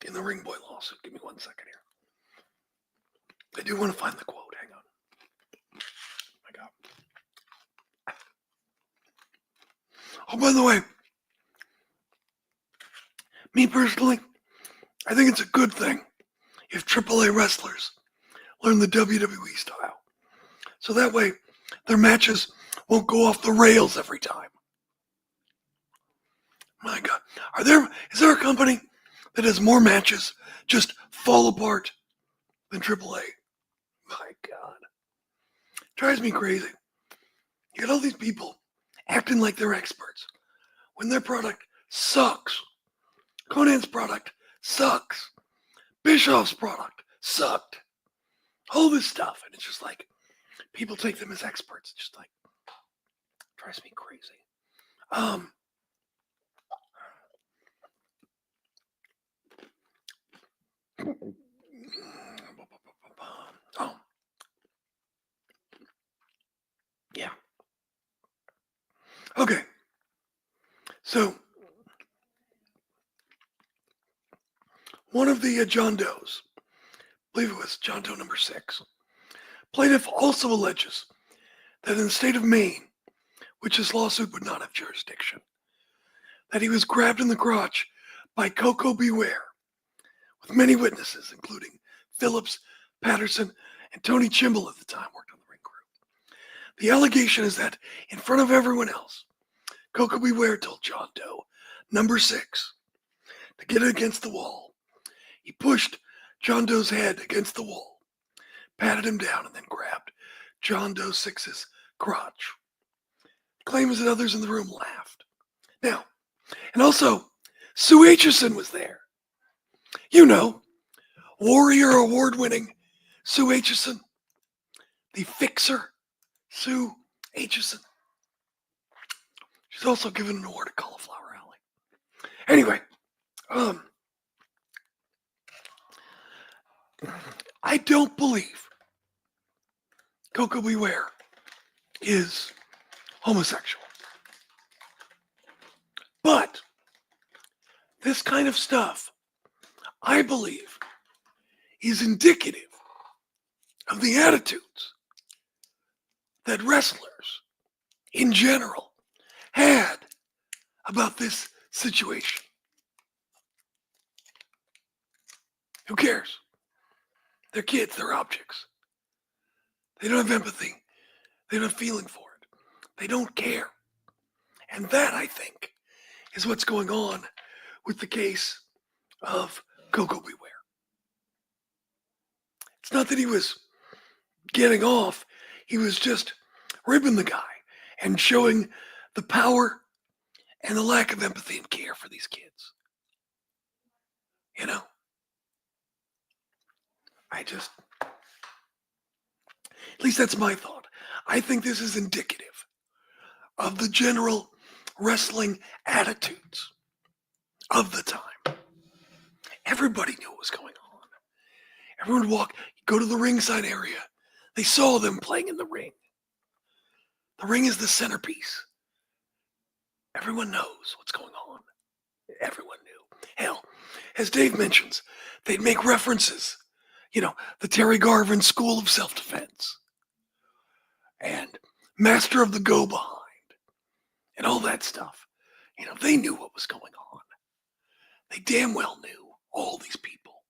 in the Ring Boy lawsuit. Give me 1 second here. I do want to find the quote. Hang on. My God. Oh, by the way, me personally, I think it's a good thing if AAA wrestlers learn the WWE style. So that way, their matches won't go off the rails every time. My God. Is there a company that has more matches just fall apart than AAA? My God. Drives me crazy. You got all these people acting like they're experts when their product sucks. Conan's product sucks. Bischoff's product sucked. All this stuff. And it's just like, people take them as experts. Just like, drives me crazy. Oh. Yeah. Okay. So, one of the John Does, I believe it was John Doe number 6, plaintiff also alleges that in the state of Maine, which his lawsuit would not have jurisdiction, that he was grabbed in the crotch by Coco Beware, with many witnesses, including Phillips, Patterson, and Tony Chimble at the time worked on the ring crew. The allegation is that in front of everyone else, Coco Beware told John Doe number 6 to get it against the wall. He pushed John Doe's head against the wall, patted him down, and then grabbed John Doe 6's crotch. The claim is that others in the room laughed. Now, and also, Sue Aitchison was there. Warrior Award-winning Sue Aitchison, the fixer, Sue Aitchison. She's also given an award at Cauliflower Alley. Anyway, I don't believe Coco Beware is homosexual. But this kind of stuff, I believe, is indicative of the attitudes that wrestlers in general had about this situation. Who cares? They're kids, they're objects. They don't have empathy. They don't have feeling for it. They don't care. And that, I think, is what's going on with the case of Coco Beware. It's not that he was getting off. He was just ribbing the guy and showing the power and the lack of empathy and care for these kids. At least that's my thought. I think this is indicative of the general wrestling attitudes of the time. Everybody knew what was going on. Everyone would walk, go to the ringside area. They saw them playing in the ring. The ring is the centerpiece. Everyone knows what's going on. Everyone knew. Hell, as Dave mentions, they'd make references. You know, the Terry Garvin School of Self-Defense and Master of the Go Behind and all that stuff. You know, they knew what was going on. They damn well knew. All these people.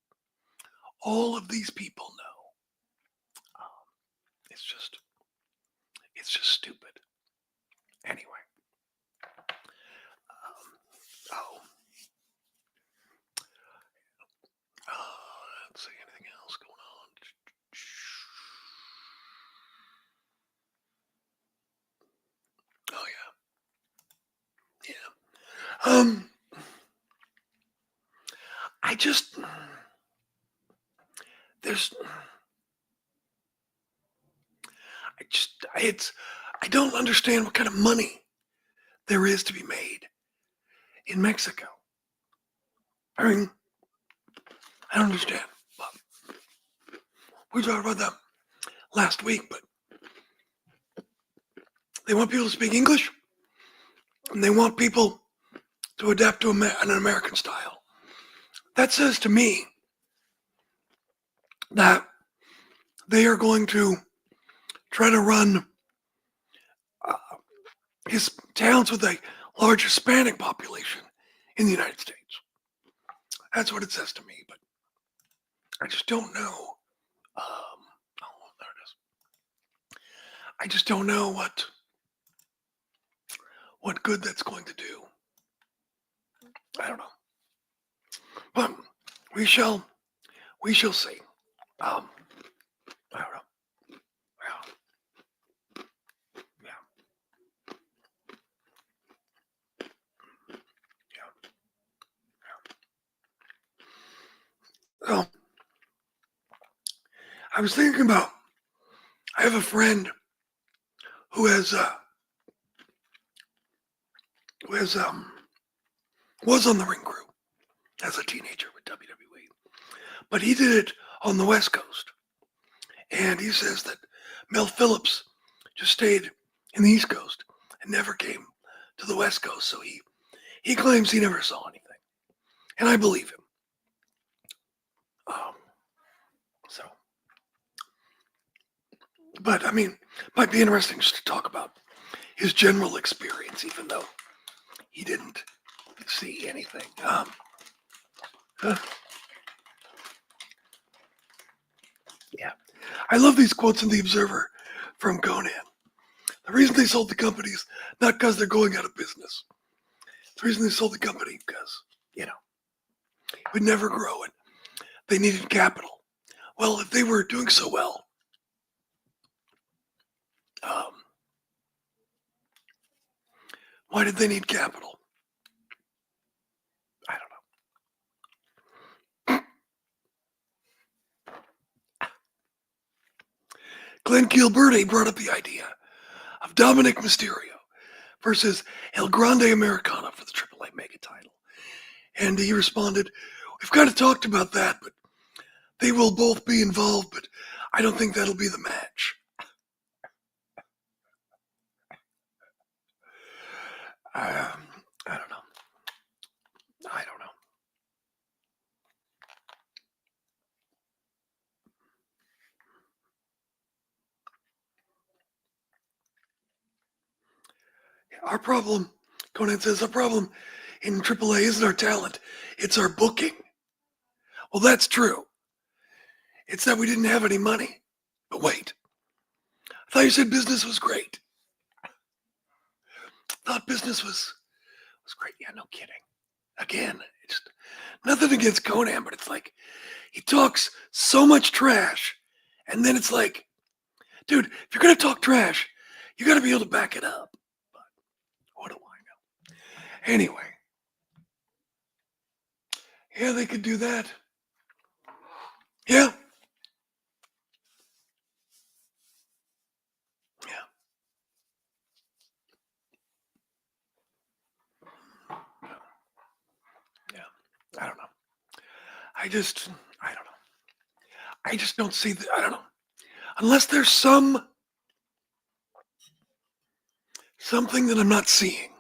All of these people know. It's just stupid. Anyway. Let's see, anything else going on? Oh yeah. Yeah. I just I don't understand what kind of money there is to be made in Mexico. I mean, I don't understand. We talked about that last week, but they want people to speak English, and they want people to adapt to an American style. That says to me that they are going to try to run his towns with a large Hispanic population in the United States. That's what it says to me, but I just don't know. There it is. I just don't know what good that's going to do. I don't know, but we shall see. I don't know. So, I was thinking about, I have a friend who was on the ring crew as a teenager with WWE, but he did it on the West Coast, and he says that Mel Phillips just stayed in the East Coast and never came to the West Coast, so he claims he never saw anything, and I believe him. But I mean, might be interesting just to talk about his general experience, even though he didn't see anything. Yeah, I love these quotes in The Observer from Conan. The reason they sold the company is not because they're going out of business. The reason they sold the company because, it would never grow and they needed capital. Well, if they were doing so well, why did they need capital? I don't know. Glenn Gilberti brought up the idea of Dominic Mysterio versus El Grande Americano for the AAA Mega title. And he responded, we've kind of talked about that, but they will both be involved, but I don't think that'll be the match. I don't know. Our problem, Conan says, our problem in AAA isn't our talent, it's our booking. Well, that's true. It's that we didn't have any money. But wait, I thought you said business was great. I thought business was great. Yeah, no kidding. Again, it's nothing against Conan, but it's like he talks so much trash, and then it's like, dude, if you're gonna talk trash, you gotta be able to back it up. But what do I know? Anyway, yeah, they could do that. Yeah. I don't know. I don't know. I just don't see that. I don't know. Unless there's something that I'm not seeing.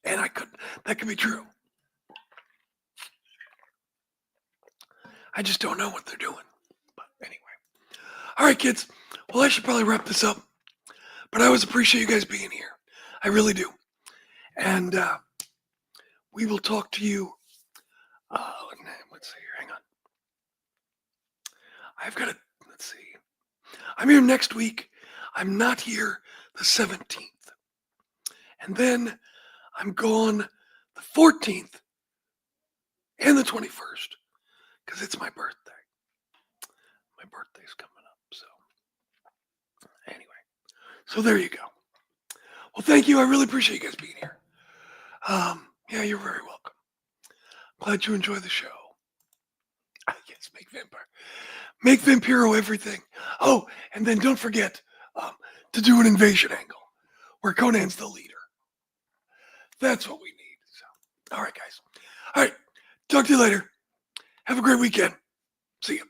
And that could be true. I just don't know what they're doing. But anyway. All right, kids. Well, I should probably wrap this up. But I always appreciate you guys being here. I really do. And we will talk to you. Let's see here. Hang on. Let's see. I'm here next week. I'm not here the 17th. And then I'm gone the 14th and the 21st because it's my birthday. My birthday's coming up. So anyway, so there you go. Well, thank you. I really appreciate you guys being here. Yeah, you're very welcome. Glad you enjoy the show. Yes, make Vampiro everything. Oh, and then don't forget to do an invasion angle where Conan's the leader. That's what we need. So, all right, guys. All right. Talk to you later. Have a great weekend. See you.